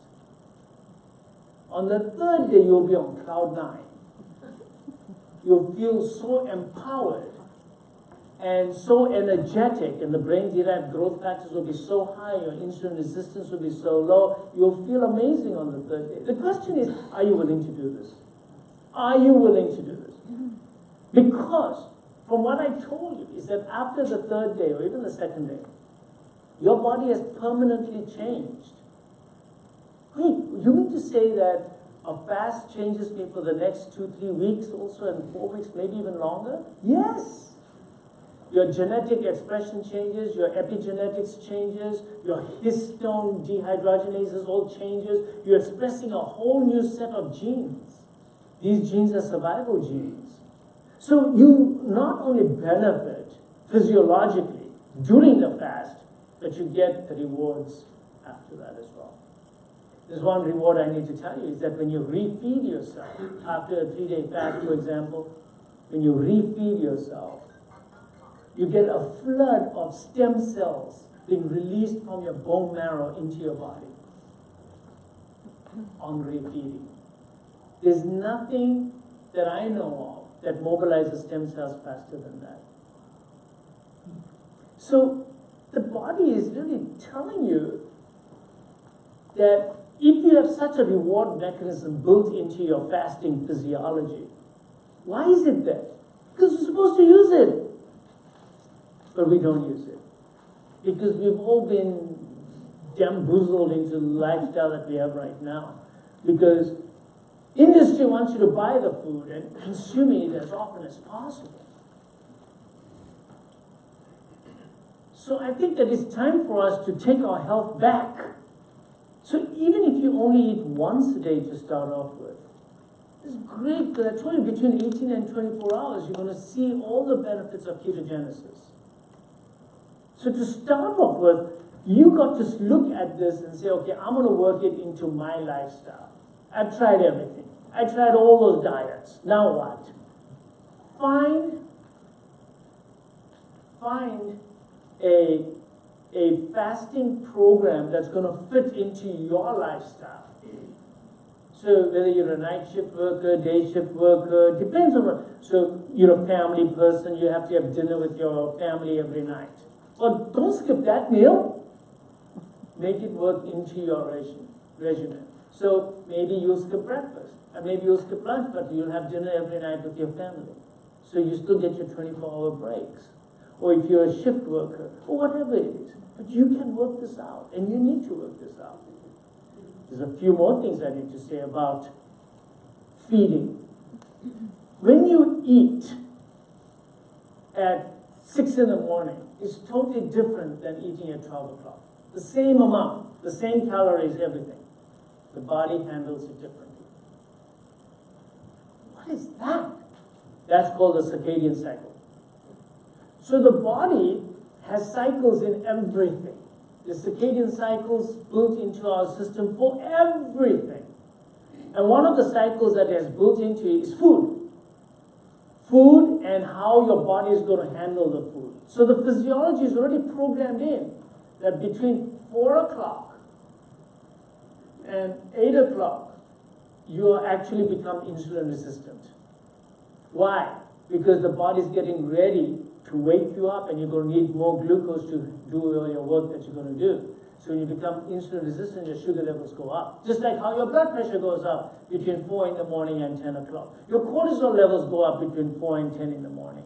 on the third day you'll be on cloud 9. You'll feel so empowered and so energetic, and the brain-derived growth factors will be so high, your insulin resistance will be so low, you'll feel amazing on the third day. The question is, are you willing to do this? Are you willing to do this? Because, from what I told you, is that after the third day, or even the second day, your body has permanently changed. Wait, you mean to say that a fast changes me for the next 2-3 weeks also, and 4 weeks, maybe even longer? Yes. Your genetic expression changes, your epigenetics changes, your histone dehydrogenases all changes. You're expressing a whole new set of genes. These genes are survival genes. So you not only benefit physiologically during the fast, but you get the rewards after that as well. There's one reward I need to tell you, is that when you refeed yourself, after a 3 day fast, for example, when you refeed yourself, you get a flood of stem cells being released from your bone marrow into your body on refeeding. There's nothing that I know of that mobilizes stem cells faster than that. So the body is really telling you that if you have such a reward mechanism built into your fasting physiology, why is it there? Because you're supposed to use it. But we don't use it. Because we've all been bamboozled into the lifestyle that we have right now. Because industry wants you to buy the food and consume it as often as possible. So I think that it's time for us to take our health back. So even if you only eat once a day to start off with, it's great, because I told you between 18 and 24 hours, you're going to see all the benefits of ketogenesis. So to start off with, you got to look at this and say, okay, I'm going to work it into my lifestyle. I've tried everything. I tried all those diets. Now what? Find a fasting program that's going to fit into your lifestyle. So whether you're a night shift worker, day shift worker, depends on what. So you're a family person, you have to have dinner with your family every night. Well, don't skip that meal. Make it work into your regimen. So maybe you'll skip breakfast, and maybe you'll skip lunch, but you'll have dinner every night with your family. So you still get your 24-hour breaks. Or if you're a shift worker, or whatever it is. But you can work this out, and you need to work this out. There's a few more things I need to say about feeding. When you eat at 6 in the morning, it's totally different than eating at 12 o'clock. The same amount, the same calories, everything. The body handles it differently. What is that? That's called the circadian cycle. So the body has cycles in everything. The circadian cycles built into our system for everything. And one of the cycles that is built into it is food. Food and how your body is going to handle the food. So the physiology is already programmed in that between 4 o'clock and 8 o'clock, you are actually become insulin resistant. Why? Because the body is getting ready to wake you up and you're going to need more glucose to do all your work that you're going to do. So when you become insulin resistant, your sugar levels go up. Just like how your blood pressure goes up between 4 in the morning and 10 o'clock. Your cortisol levels go up between 4 and 10 in the morning.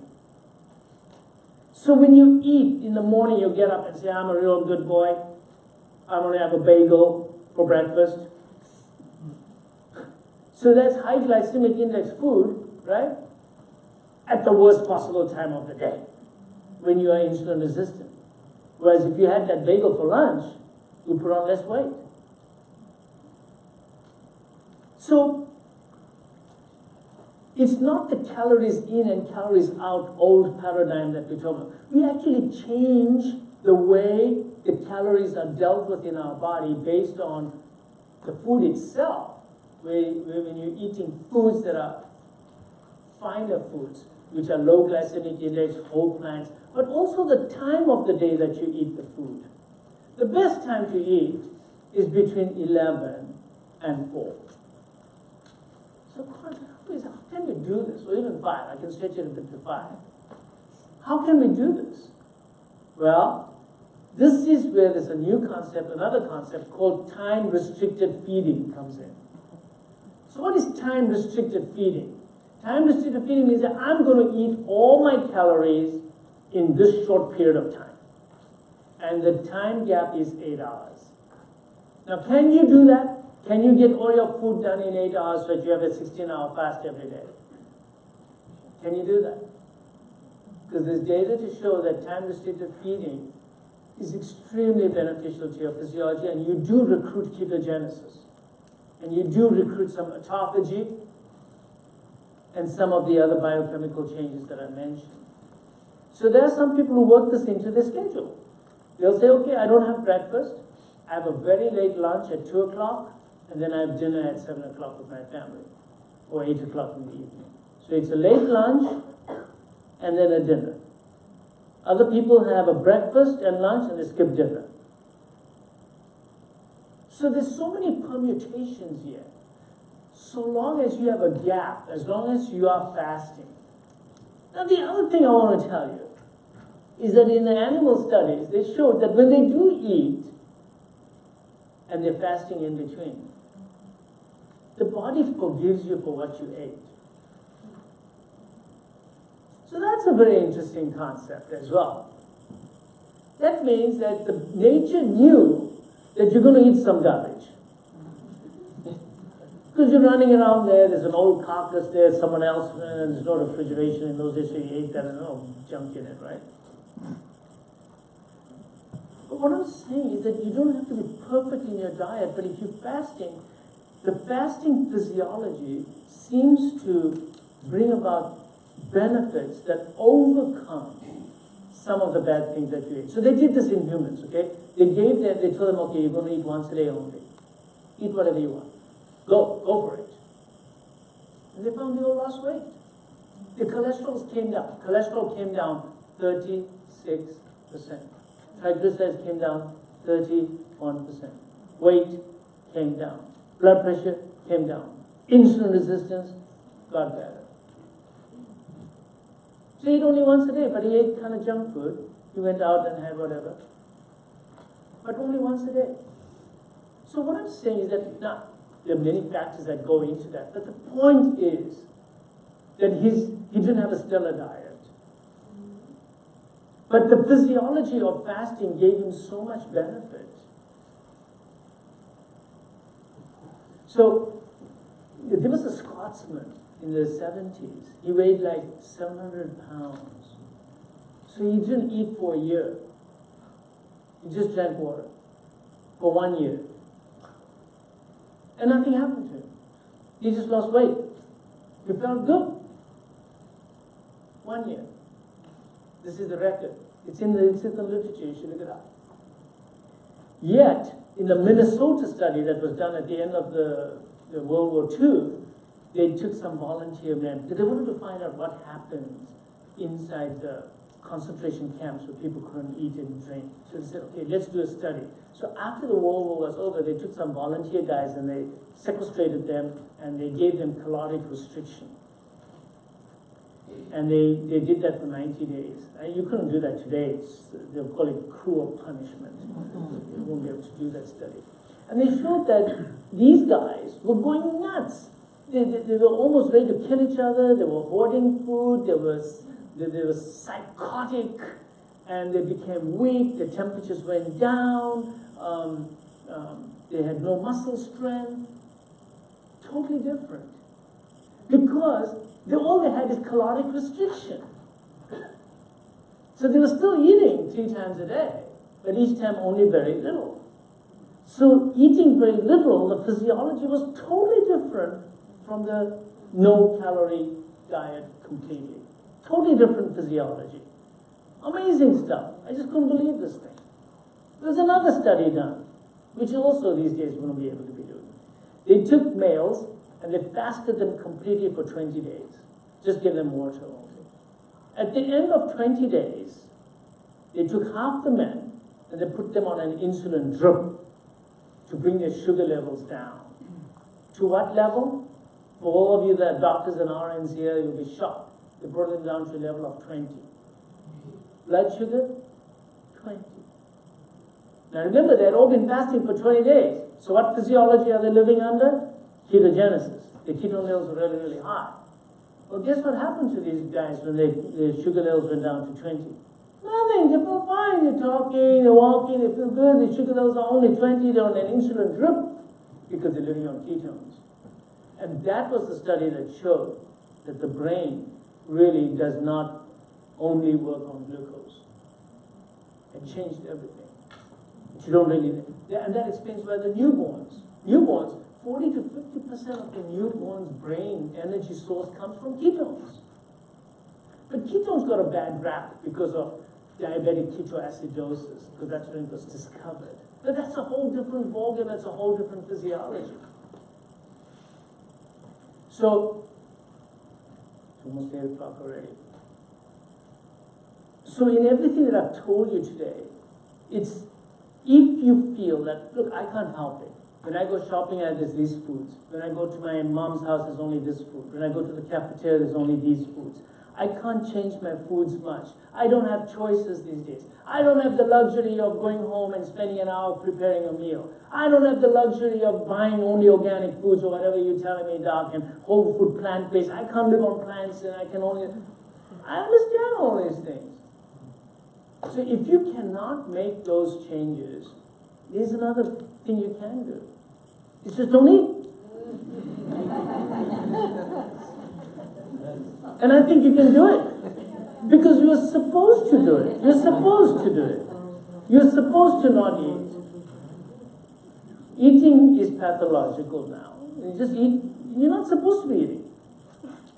So when you eat in the morning, you get up and say, I'm a real good boy. I'm going to have a bagel for breakfast. So that's high glycemic index food, right? At the worst possible time of the day, when you are insulin resistant. Whereas if you had that bagel for lunch, you put on less weight. So it's not the calories in and calories out old paradigm that we talk about. We actually change the way the calories are dealt with in our body based on the food itself. When you're eating foods that are finer foods, which are low glycemic index, whole plants, but also the time of the day that you eat the food. The best time to eat is between 11 and 4. So how can we do this? Or even 5, I can stretch it a bit to 5. How can we do this? Well, this is where there's a new concept, another concept called time-restricted feeding comes in. So what is time-restricted feeding? Time-restricted feeding means that I'm going to eat all my calories in this short period of time. And the time gap is 8 hours. Now, can you do that? Can you get all your food done in 8 hours so that you have a 16-hour fast every day? Can you do that? Because there's data to show that time-restricted feeding is extremely beneficial to your physiology, and you do recruit ketogenesis. And you do recruit some autophagy and some of the other biochemical changes that I mentioned. So there are some people who work this into their schedule. They'll say, okay, I don't have breakfast. I have a very late lunch at 2 o'clock, and then I have dinner at 7 o'clock with my family, or 8 o'clock in the evening. So it's a late lunch, and then a dinner. Other people have a breakfast and lunch, and they skip dinner. So there's so many permutations here. So long as you have a gap, as long as you are fasting. Now the other thing I want to tell you is that in the animal studies, they showed that when they do eat, and they're fasting in between, the body forgives you for what you ate. So that's a very interesting concept as well. That means that the nature knew that you're going to eat some garbage. Because you're running around there, there's an old carcass there, someone else, and there's no refrigeration in those days, so you ate that and junk in it, right? But what I'm saying is that you don't have to be perfect in your diet, but if you're fasting, the fasting physiology seems to bring about benefits that overcome some of the bad things that you eat. So they did this in humans, okay? They told them, okay, you're going to eat once a day only. Eat whatever you want. Go for it. And they found they all lost weight. The cholesterol came down. Cholesterol came down 36%. Triglycerides came down 31%. Weight came down. Blood pressure came down. Insulin resistance got better. So he ate only once a day, but he ate kind of junk food. He went out and had whatever. But only once a day. So what I'm saying is that now, there are many factors that go into that. But the point is that he didn't have a stellar diet. But the physiology of fasting gave him so much benefit. So there was a Scotsman in the 70s. He weighed like 700 pounds. So he didn't eat for a year. He just drank water for 1 year. And nothing happened to him. He just lost weight. He felt good. 1 year. This is the record. It's in the literature, you should look it up. Yet, in the Minnesota study that was done at the end of the World War II, they took some volunteer men, because they wanted to find out what happens inside the concentration camps where people couldn't eat and drink. So they said, okay, let's do a study. So after the World War was over, they took some volunteer guys and they sequestrated them and they gave them caloric restriction. And they did that for 90 days. You couldn't do that today. They'll call it cruel punishment. You won't be able to do that study. And they showed that these guys were going nuts. They were almost ready to kill each other. They were hoarding food. They were psychotic, and they became weak. Their temperatures went down. They had no muscle strength. Totally different. Because all they had is caloric restriction. So they were still eating 3 times a day, but each time only very little. So eating very little, the physiology was totally different from the no-calorie diet completely. Totally different physiology. Amazing stuff. I just couldn't believe this thing. There's another study done, which also these days we won't be able to be doing. They took males and they fasted them completely for 20 days. Just give them water only. At the end of 20 days, they took half the men and they put them on an insulin drip to bring their sugar levels down. To what level? For all of you that are doctors and RNs here, you'll be shocked. They brought them down to a level of 20. Blood sugar? 20. Now remember, they had all been fasting for 20 days. So what physiology are they living under? Ketogenesis. The ketone levels are really, really high. Well, guess what happened to these guys when their sugar levels went down to 20? Nothing. They feel fine. They're talking, they're walking, they feel good. The sugar levels are only 20. They're on an insulin drip because they're living on ketones. And that was the study that showed that the brain really does not only work on glucose. It changed everything. You don't really, and that explains why the newborns, 40 to 50% of the newborn's brain energy source comes from ketones. But ketones got a bad rap because of diabetic ketoacidosis, because that's when it was discovered. But that's a whole different ballgame, that's a whole different physiology. So, it's almost 8 o'clock already. So in everything that I've told you today, it's if you feel that, look, I can't help it. When I go shopping, there's these foods. When I go to my mom's house, there's only this food. When I go to the cafeteria, there's only these foods. I can't change my foods much. I don't have choices these days. I don't have the luxury of going home and spending an hour preparing a meal. I don't have the luxury of buying only organic foods or whatever you're telling me, Doc, and whole food, plant-based. I can't live on plants and I can only... I understand all these things. So if you cannot make those changes, there's another thing you can do. It's just don't eat. And I think you can do it. Because you're supposed to do it. You're supposed to do it. You're supposed to not eat. Eating is pathological now. You just eat, you're not supposed to be eating.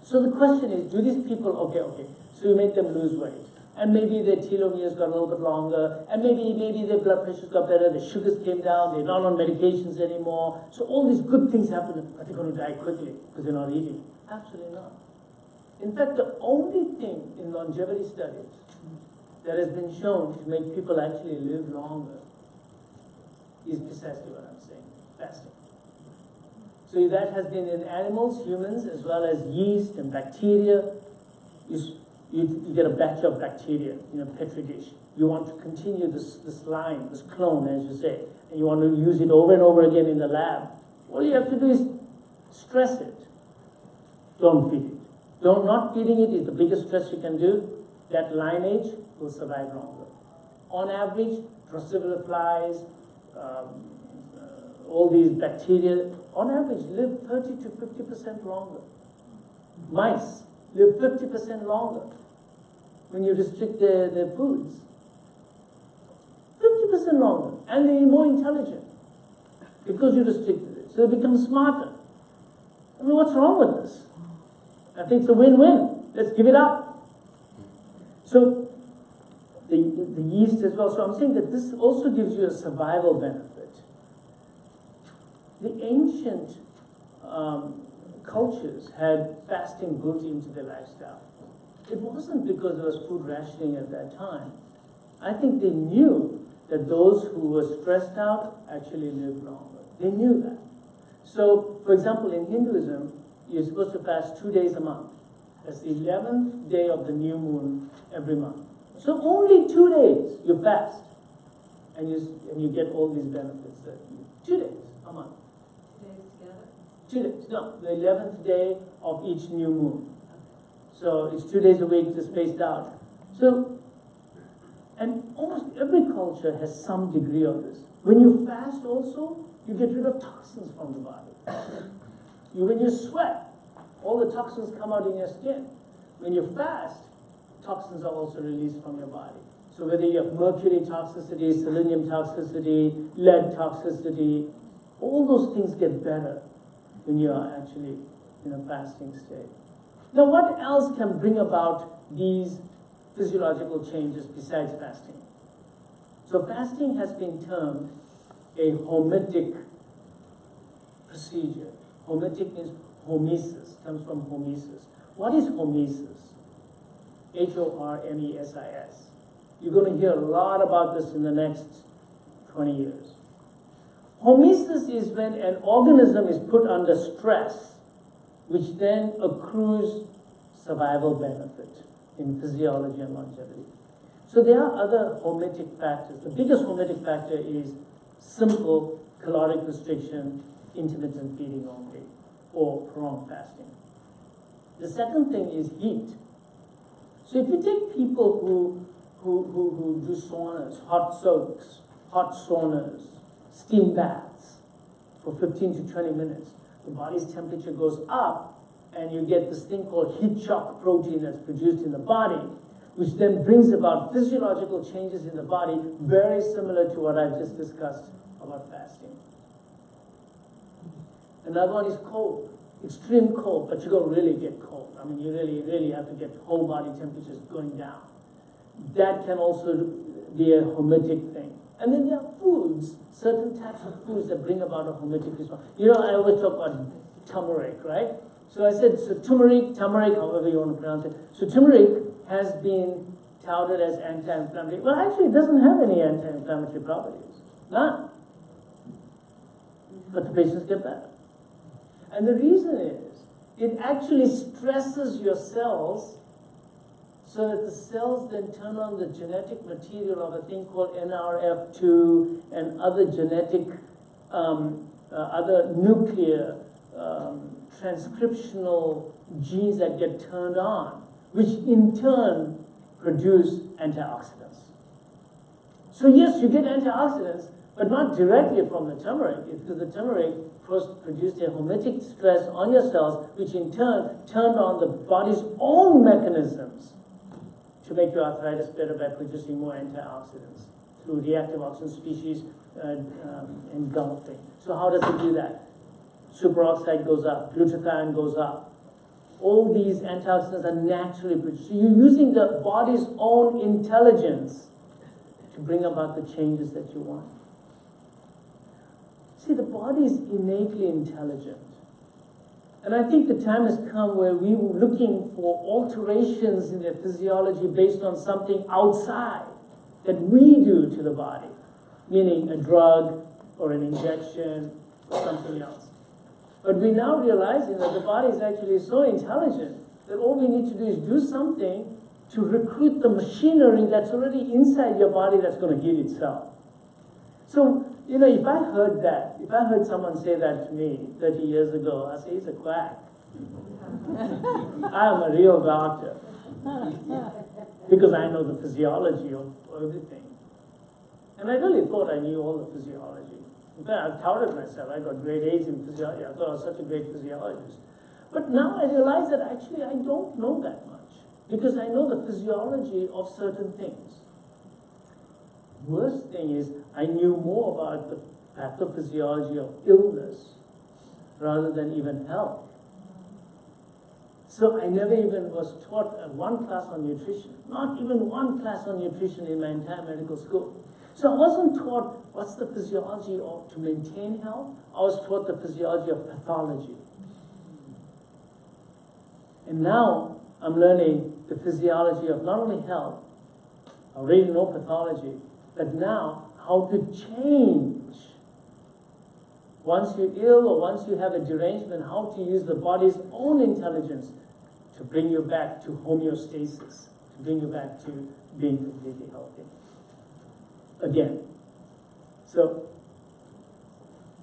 So the question is, do these people, okay, so you make them lose weight. And maybe their telomeres got a little bit longer, and maybe their blood pressures got better, their sugars came down, they're not on medications anymore. So all these good things happen, but they're going to die quickly because they're not eating. Absolutely not. In fact, the only thing in longevity studies that has been shown to make people actually live longer is precisely what I'm saying, fasting. So that has been in animals, humans, as well as yeast and bacteria. You get a batch of bacteria in a petri dish. You want to continue this line, this clone, as you say, and you want to use it over and over again in the lab. All you have to do is stress it. Don't feed it. Not feeding it is the biggest stress you can do. That lineage will survive longer. On average, Drosophila flies, all these bacteria, on average, live 30 to 50% longer. Mice live 50% longer when you restrict their foods. 50% longer. And they're more intelligent because you restricted it. so they become smarter. I mean, what's wrong with this? I think it's a win-win. Let's give it up. So the yeast as well. So I'm saying that this also gives you a survival benefit. The ancient cultures had fasting built into their lifestyle. It wasn't because there was food rationing at that time. I think they knew that those who were stressed out actually lived longer. They knew that. So, for example, in Hinduism, you're supposed to fast 2 days a month. That's the 11th day of the new moon every month. So only 2 days you fast, and you get all these benefits. 2 days a month. 2 days together? 2 days. No, the 11th day of each new moon. So it's 2 days a week, just spaced out. So, and almost every culture has some degree of this. When you fast also, you get rid of toxins from the body. When you sweat, all the toxins come out in your skin. When you fast, toxins are also released from your body. So whether you have mercury toxicity, selenium toxicity, lead toxicity, all those things get better when you are actually in a fasting state. Now, what else can bring about these physiological changes besides fasting? So fasting has been termed a hormetic procedure. Hormetic means hormesis, comes from hormesis. What is hormesis? Hormesis. You're going to hear a lot about this in the next 20 years. Hormesis is when an organism is put under stress, which then accrues survival benefit in physiology and longevity. So there are other hormetic factors. The biggest hormetic factor is simple caloric restriction, intermittent feeding only, or prolonged fasting. The second thing is heat. So if you take people who do saunas, hot soaks, hot saunas, steam baths for 15 to 20 minutes, the body's temperature goes up and you get this thing called heat shock protein that's produced in the body, which then brings about physiological changes in the body very similar to what I've just discussed about fasting. Another one is cold, extreme cold, but you don't really get cold. I mean, you really have to get whole body temperatures going down. That can also be a hormetic thing. And then there are foods, certain types of foods that bring about a hormetic response. You know, I always talk about turmeric, right? So I said, so turmeric, however you want to pronounce it. So turmeric has been touted as anti-inflammatory. Well, actually, it doesn't have any anti-inflammatory properties. None. But the patients get better. And the reason is, it actually stresses your cells so that the cells then turn on the genetic material of a thing called NRF2 and other genetic, other nuclear transcriptional genes that get turned on, which in turn produce antioxidants. So yes, you get antioxidants, but not directly from the turmeric. It's because the turmeric first produced a hormetic stress on your cells, which in turn turned on the body's own mechanisms to make your arthritis better by producing more antioxidants through reactive oxygen species engulfing. So how does it do that? Superoxide goes up, glutathione goes up. All these antioxidants are naturally produced. So you're using the body's own intelligence to bring about the changes that you want. See, the body is innately intelligent. And I think the time has come where we were looking for alterations in their physiology based on something outside that we do to the body, meaning a drug or an injection or something else. But we're now realizing that the body is actually so intelligent that all we need to do is do something to recruit the machinery that's already inside your body that's going to heal itself. So, you know, if I heard that, if I heard someone say that to me 30 years ago, I'd say, he's a quack. I am a real doctor. Because I know the physiology of everything. And I really thought I knew all the physiology. In fact, I touted myself. I got grade A's in physiology. I thought I was such a great physiologist. But now I realize that actually I don't know that much. Because I know the physiology of certain things. Worst thing is, I knew more about the pathophysiology of illness rather than even health. So I never even was taught one class on nutrition, not even one class on nutrition in my entire medical school. So I wasn't taught what's the physiology to maintain health. I was taught the physiology of pathology. And now I'm learning the physiology of not only health, I already know pathology, but now how to change. Once you're ill or once you have a derangement, how to use the body's own intelligence to bring you back to homeostasis, to bring you back to being completely healthy. Again. So,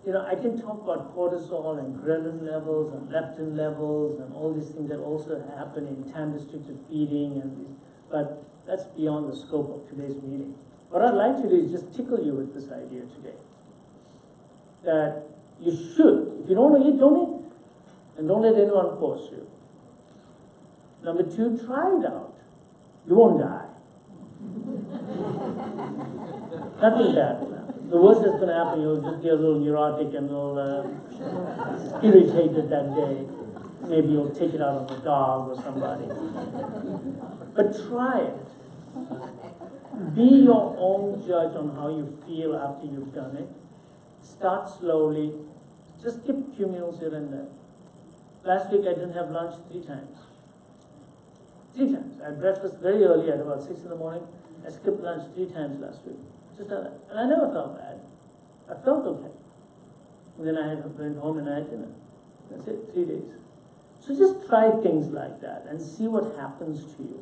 I can talk about cortisol and ghrelin levels and leptin levels and all these things that also happen in time-restricted feeding, but that's beyond the scope of today's meeting. What I'd like to do is just tickle you with this idea today. That you should, if you don't want to eat, don't eat. And don't let anyone force you. Number 2, try it out. You won't die. Nothing bad will happen. The worst that's going to happen, you'll just get a little neurotic and a little irritated that day. Maybe you'll take it out on the dog or somebody. But try it. Be your own judge on how you feel after you've done it. Start slowly. Just skip a few meals here and there. Last week I didn't have lunch 3 times. 3 times. I had breakfast very early at about 6 in the morning. I skipped lunch 3 times last week. Just like that. And I never felt bad. I felt okay. And then I went home and I had dinner. That's it, 3 days. So just try things like that and see what happens to you.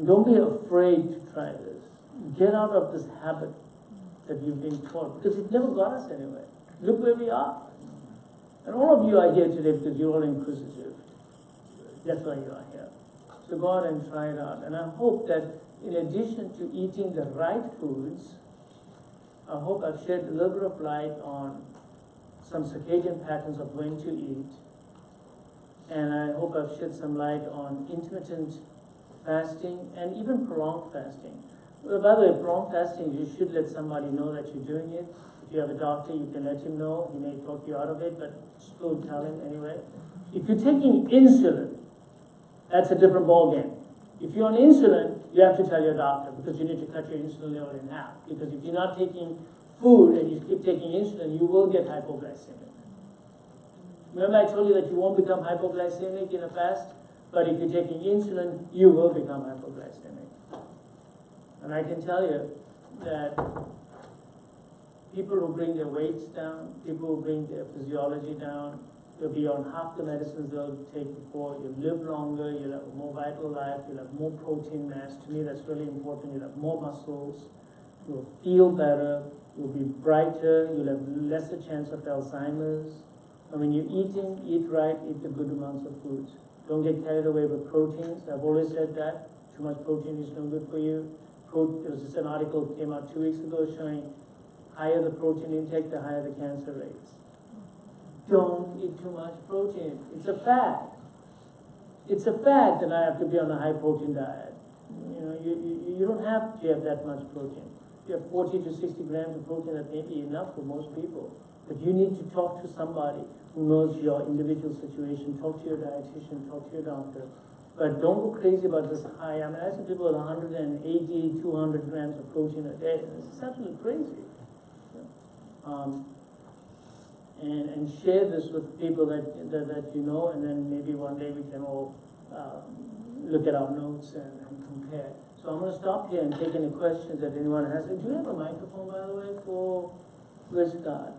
Don't be afraid to try this. Get out of this habit that you've been taught, because it never got us anywhere. Look where we are. And all of you are here today because you're all inquisitive. That's why you are here. So go out and try it out. And I hope that in addition to eating the right foods, I hope I've shed a little bit of light on some circadian patterns of when to eat. And I hope I've shed some light on intermittent fasting and even prolonged fasting. Well, by the way, prolonged fasting, you should let somebody know that you're doing it. If you have a doctor, you can let him know. He may talk you out of it, but still tell him anyway. If you're taking insulin, that's a different ballgame. If you're on insulin, you have to tell your doctor because you need to cut your insulin level in half. Because if you're not taking food and you keep taking insulin, you will get hypoglycemic. Remember I told you that you won't become hypoglycemic in a fast? But if you're taking insulin, you will become hypoglycemic. And I can tell you that people who bring their weights down, people who bring their physiology down, you'll be on half the medicines they'll take before, you'll live longer, you'll have a more vital life, you'll have more protein mass. To me, that's really important. You'll have more muscles, you'll feel better, you'll be brighter, you'll have lesser chance of Alzheimer's. And when you're eating, eat right, eat the good amounts of foods. Don't get carried away with proteins. I've always said that. Too much protein is no good for you. There was just an article that came out 2 weeks ago showing higher the protein intake, the higher the cancer rates. Don't eat too much protein. It's a fact. It's a fact that I have to be on a high protein diet. You don't have to have that much protein. You have 40 to 60 grams of protein, that may be enough for most people. But you need to talk to somebody who knows your individual situation. Talk to your dietitian, talk to your doctor. But don't go crazy about this high. I mean, I see people with 180, 200 grams of protein a day. It's absolutely crazy. And share this with people that you know, and then maybe one day we can all look at our notes and compare. So I'm going to stop here and take any questions that anyone has. Do you have a microphone, by the way, for where's Scott?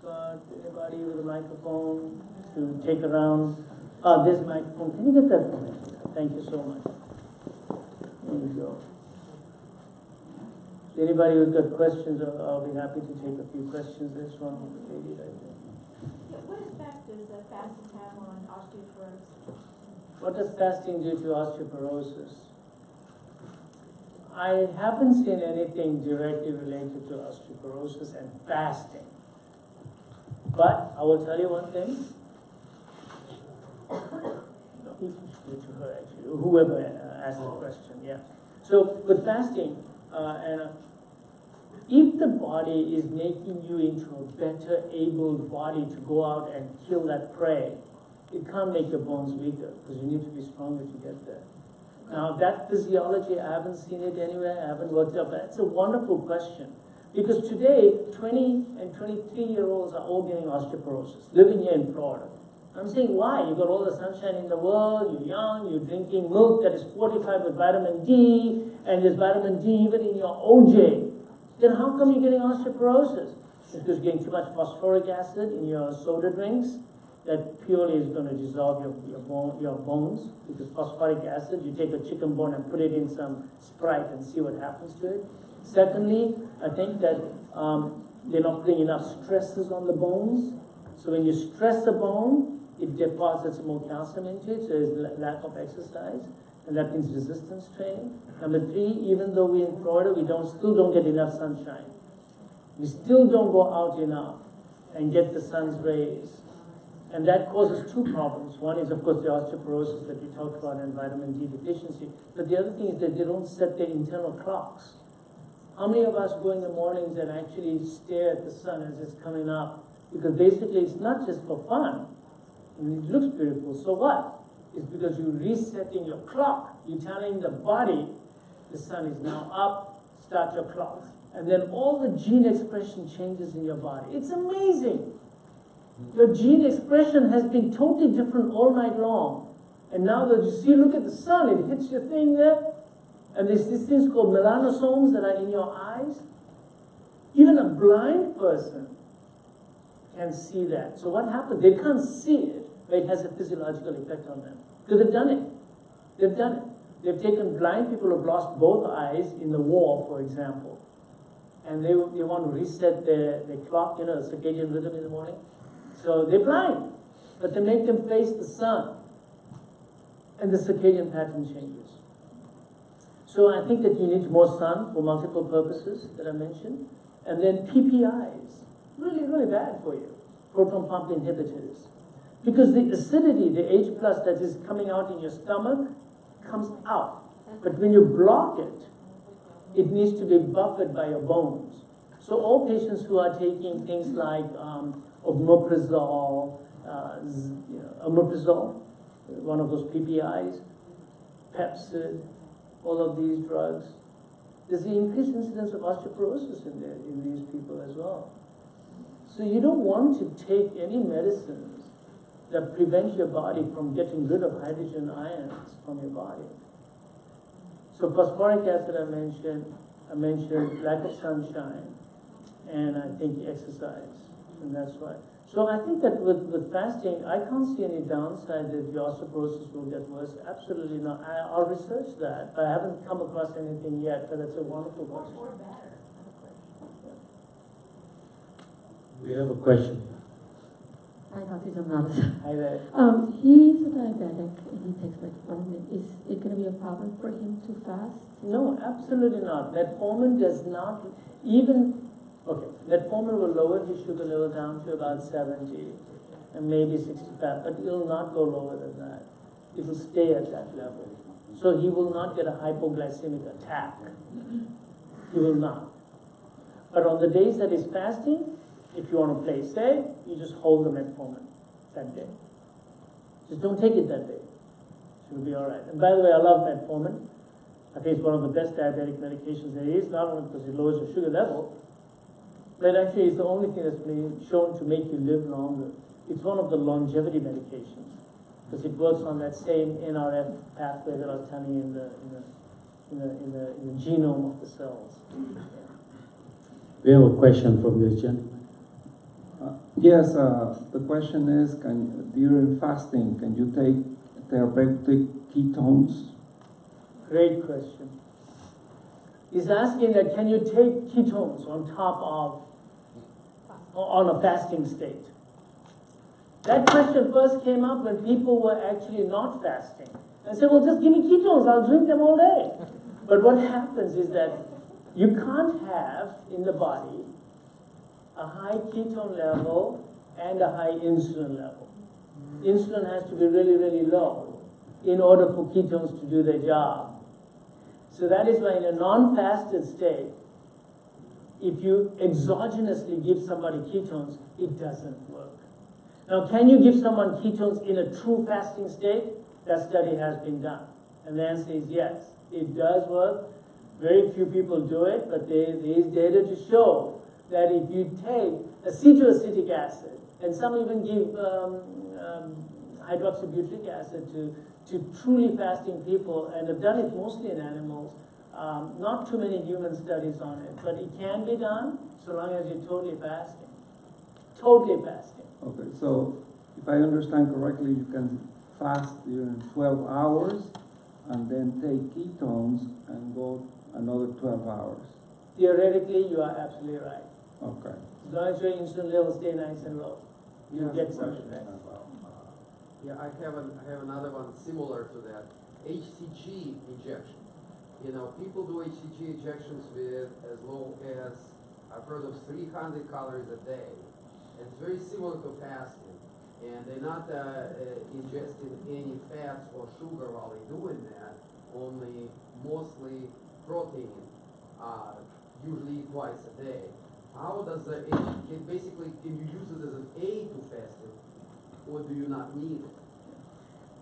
Scott, anybody with a microphone to take around? There's a microphone. Can you get that for me? Thank you so much. There you go. Anybody who's got questions, I'll be happy to take a few questions. This one, lady right there. What effect does fasting have on osteoporosis? What does fasting do to osteoporosis? I haven't seen anything directly related to osteoporosis and fasting. But I will tell you one thing. To her, actually, whoever asked the question, yeah. So with fasting, if the body is making you into a better able body to go out and kill that prey, it can't make your bones weaker because you need to be stronger to get there. Now that physiology, I haven't seen it anywhere, I haven't worked out, but it's a wonderful question. Because today, 20 and 23-year-olds are all getting osteoporosis, living here in Florida. I'm saying, why? You've got all the sunshine in the world, you're young, you're drinking milk that is fortified with vitamin D, and there's vitamin D even in your OJ. Then how come you're getting osteoporosis? It's because you're getting too much phosphoric acid in your soda drinks. That purely is going to dissolve your bones, because phosphoric acid, you take a chicken bone and put it in some Sprite and see what happens to it. Secondly, I think that they're not putting enough stresses on the bones. So when you stress the bone, it deposits more calcium into it, so there's lack of exercise, and that means resistance training. Number three, even though we're in Florida, we still don't get enough sunshine. We still don't go out enough and get the sun's rays. And that causes two problems. One is, of course, the osteoporosis that we talked about and vitamin D deficiency. But the other thing is that they don't set their internal clocks. How many of us go in the mornings and actually stare at the sun as it's coming up? Because basically it's not just for fun. I mean, it looks beautiful, so what? It's because you're resetting your clock. You're telling the body, the sun is now up, start your clock. And then all the gene expression changes in your body. It's amazing. Your gene expression has been totally different all night long. And now that you see, look at the sun, it hits your thing there. And there's these things called melanosomes that are in your eyes. Even a blind person can see that. So what happens? They can't see it, but it has a physiological effect on them. Because they've done it. They've done it. They've taken blind people who have lost both eyes in the war, for example. And they want to reset their clock, the circadian rhythm in the morning. So they're blind, but they make them face the sun, and the circadian pattern changes. So I think that you need more sun for multiple purposes that I mentioned. And then PPIs, really, really bad for you, proton pump inhibitors. Because the acidity, the H+ that is coming out in your stomach, comes out. But when you block it, it needs to be buffered by your bones. So all patients who are taking things like omeprazole, one of those PPIs, Pepsid, all of these drugs, there's the increased incidence of osteoporosis in these people as well. So you don't want to take any medicines that prevent your body from getting rid of hydrogen ions from your body. So phosphoric acid I mentioned lack of sunshine, and I think exercise, and that's why. So I think that with fasting, I can't see any downside that your osteoporosis will get worse. Absolutely not. I'll research that, but I haven't come across anything yet, but it's a wonderful question. Or better. We have a question. Hi, Dr. Jamnadas. Hi there. He's a diabetic and he takes metformin. Is it going to be a problem for him to fast? No, absolutely not. Metformin does not even. Okay, metformin will lower his sugar level down to about 70 and maybe 65, but it will not go lower than that. It will stay at that level. So he will not get a hypoglycemic attack. He will not. But on the days that he's fasting, if you want to play safe, you just hold the metformin that day. Just don't take it that day. You'll be all right. And by the way, I love metformin. I think it's one of the best diabetic medications there is, not only because it lowers your sugar level, but actually it's the only thing that's been shown to make you live longer. It's one of the longevity medications because it works on that same NRF pathway that I was telling you in the genome of the cells. We have a question from this gentleman. Yes, the question is, during fasting, can you take therapeutic ketones? Great question. He's asking that can you take ketones on a fasting state? That question first came up when people were actually not fasting. I said, well, just give me ketones, I'll drink them all day. But what happens is that you can't have in the body a high ketone level and a high insulin level. Insulin has to be really, really low in order for ketones to do their job. So that is why in a non-fasted state, if you exogenously give somebody ketones, it doesn't work. Now, can you give someone ketones in a true fasting state? That study has been done. And the answer is yes, it does work. Very few people do it, but there is data to show that if you take acetoacetic acid, and some even give hydroxybutyric acid to truly fasting people, and have done it mostly in animals. Not too many human studies on it, but it can be done so long as you're totally fasting. Totally fasting. Okay, so if I understand correctly, you can fast during 12 hours and then take ketones and go another 12 hours. Theoretically, you are absolutely right. Okay. As long as your insulin levels stay nice and low, you Yeah, get some question. effect. Yeah, I have another one similar to that. HCG injection. You know, people do HCG injections with as low as, I've heard of 300 calories a day. It's very similar to fasting. And they're not ingesting any fats or sugar while they're doing that, only mostly protein, usually twice a day. How does the basically, can you use it as an aid to fasting, or do you not need it?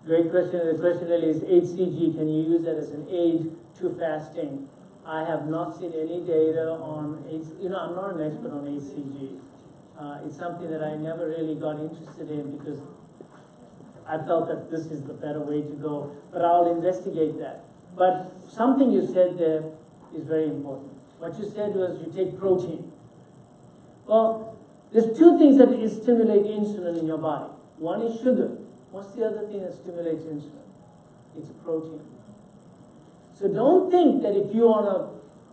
Great question. The question really is HCG, can you use that as an aid to fasting? I have not seen any data on, I'm not an expert on HCG. It's something that I never really got interested in because I felt that this is the better way to go, but I'll investigate that. But something you said there is very important. What you said was you take protein. Well, there's two things that stimulate insulin in your body. One is sugar. What's the other thing that stimulates insulin? It's protein. So don't think that if you're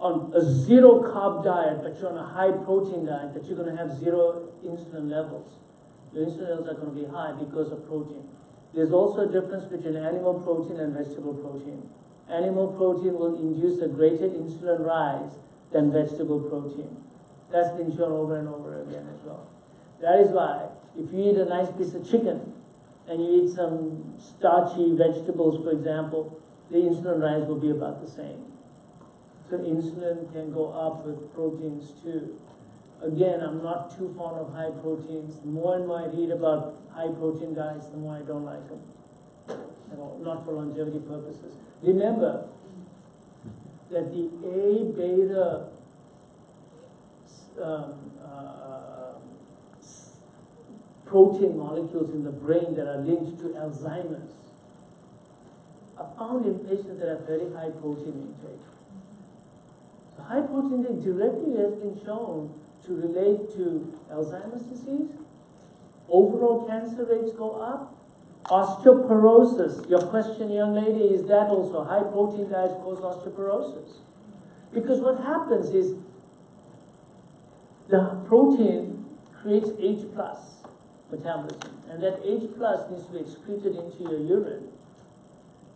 on a zero carb diet, but you're on a high protein diet, that you're going to have zero insulin levels. Your insulin levels are going to be high because of protein. There's also a difference between animal protein and vegetable protein. Animal protein will induce a greater insulin rise than vegetable protein. That's been shown over and over again as well. That is why if you eat a nice piece of chicken and you eat some starchy vegetables, for example, the insulin rise will be about the same. So insulin can go up with proteins too. Again, I'm not too fond of high proteins. The more and more I read about high protein diets, the more I don't like them. Not for longevity purposes. Remember that the A-beta protein molecules in the brain that are linked to Alzheimer's are found in patients that have very high protein intake. So high protein intake directly has been shown to relate to Alzheimer's disease. Overall cancer rates go up. Osteoporosis, your question, young lady, is that also high protein diets cause osteoporosis? Because what happens is the protein creates H plus metabolism, and that H plus needs to be excreted into your urine.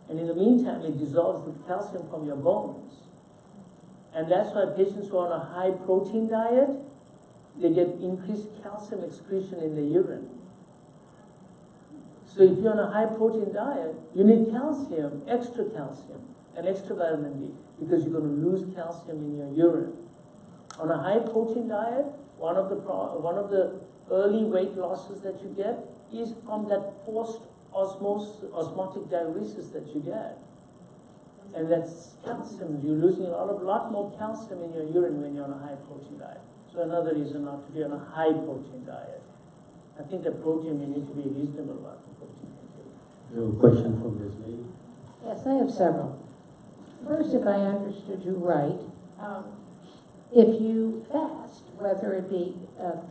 And in the meantime, it dissolves the calcium from your bones. And that's why patients who are on a high protein diet, they get increased calcium excretion in the urine. So if you're on a high protein diet, you need calcium, and extra vitamin D, because you're going to lose calcium in your urine. On a high protein diet, one of the early weight losses that you get is from that forced osmotic diuresis that you get. And that's calcium. You're losing a lot more calcium in your urine when you're on a high protein diet. So another reason not to be on a high protein diet. I think that protein, we need to be reasonable about the protein intake. We have a question from this lady. Yes, I have several. First, if I understood you right, if you fast, whether it be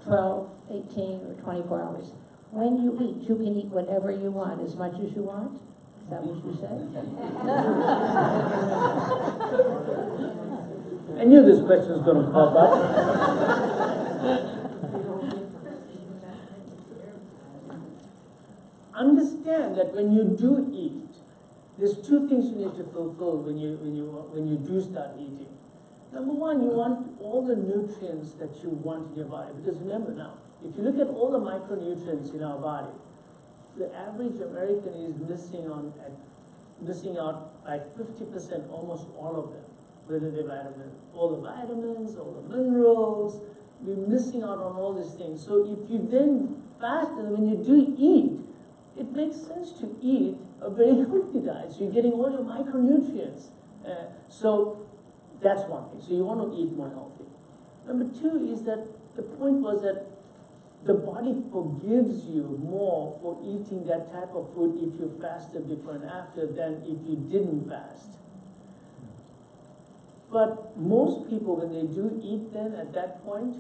12, 18, or 24 hours, when you eat, you can eat whatever you want, as much as you want? Is that what you said? I knew this question was going to pop up. Understand that when you do eat, there's two things you need to fulfill when you do start eating. Number one, you want all the nutrients that you want in your body. Because remember now, if you look at all the micronutrients in our body, the average American is missing out like 50%, almost all of them. whether they're all the vitamins, all the minerals. We're missing out on all these things. So if you then fast, and when you do eat, it makes sense to eat a very healthy diet. So you're getting all your micronutrients. So that's one thing. So you want to eat more healthy. Number two is that the point was that the body forgives you more for eating that type of food if you fasted before and after than if you didn't fast. But most people, when they do eat then at that point,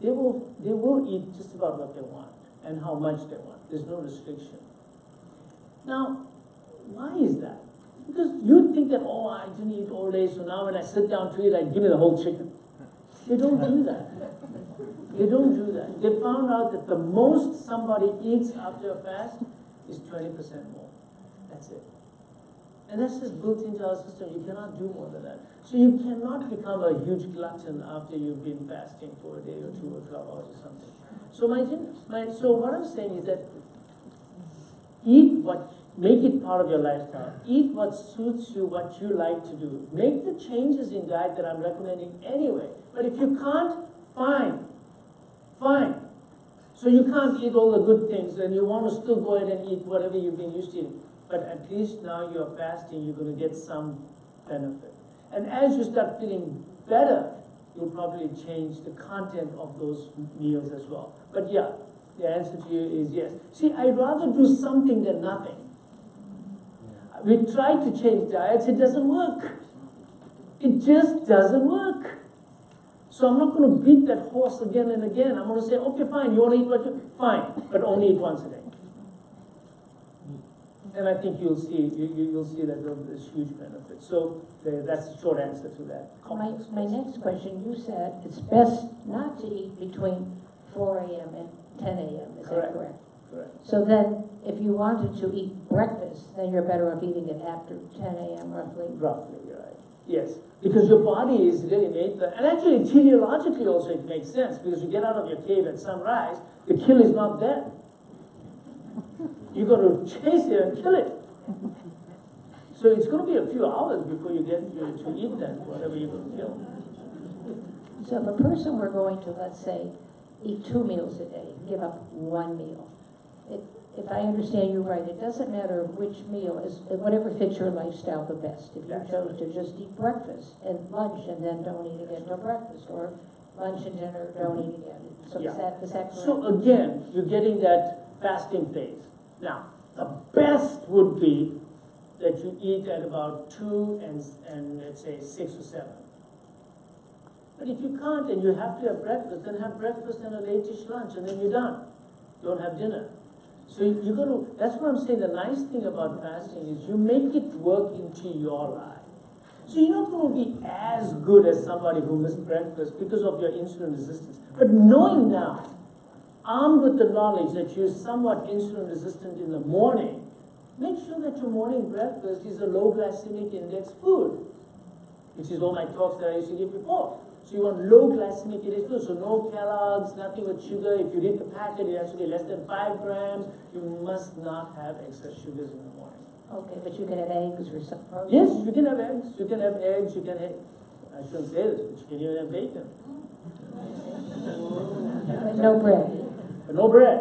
they will eat just about what they want and how much they want. There's no restriction. Now, why is that? Because you think that, oh, I didn't eat all day, so now when I sit down to eat, I give me the whole chicken. They don't do that. They don't do that. They found out that the most somebody eats after a fast is 20% more. That's it. And that's just built into our system. You cannot do more than that. So you cannot become a huge glutton after you've been fasting for a day or 2 or 12 hours or something. So what I'm saying is that make it part of your lifestyle. Eat what suits you, what you like to do. Make the changes in diet that I'm recommending anyway. But if you can't, fine. So you can't eat all the good things and you want to still go ahead and eat whatever you've been used to eating. But at least now you're fasting, you're going to get some benefit. And as you start feeling better, you'll probably change the content of those meals as well. But yeah, the answer to you is yes. See, I'd rather do something than nothing. We try to change diets, it doesn't work. It just doesn't work. So I'm not going to beat that horse again and again. I'm going to say, okay, fine, you want to eat what you, fine, but only eat once a day. And I think you'll see that there's huge benefit. So that's the short answer to that. My next question, you said it's best not to eat between 4 a.m. and 10 a.m. Is that correct? Correct. So then, if you wanted to eat breakfast, then you're better off eating it after 10 a.m. roughly? Roughly, you're right. Yes, because your body is really made for, and actually teleologically also it makes sense, because you get out of your cave at sunrise, the kill is not there. You got to chase it and kill it. So it's going to be a few hours before you get to eat that, whatever you're going to kill. So if a person were going to, let's say, eat 2 meals a day, give up 1 meal, if I understand you right, it doesn't matter which meal, is whatever fits your lifestyle the best. If you chose to just eat breakfast and lunch and then don't eat again till breakfast, or lunch and dinner, don't eat again. So is that correct? So again, you're getting that fasting phase. Now, the best would be that you eat at about 2 and let's say 6 or 7. But if you can't and you have to have breakfast, then have breakfast and a late-ish lunch and then you're done. Don't have dinner. So you're going to, that's what I'm saying, the nice thing about fasting is you make it work into your life. So you're not going to be as good as somebody who missed breakfast because of your insulin resistance. But knowing now, armed with the knowledge that you're somewhat insulin resistant in the morning, make sure that your morning breakfast is a low glycemic index food, which is all my talks that I used to give before. So you want low glycemic index food, so no Kellogg's, nothing with sugar. If you read the packet, it has to be less than 5 grams. You must not have excess sugars in the morning. Okay, but you can have eggs or some protein? Yes, you can have eggs. You can have eggs. You can have, I shouldn't say this, but you can even have bacon. But no bread? But no bread.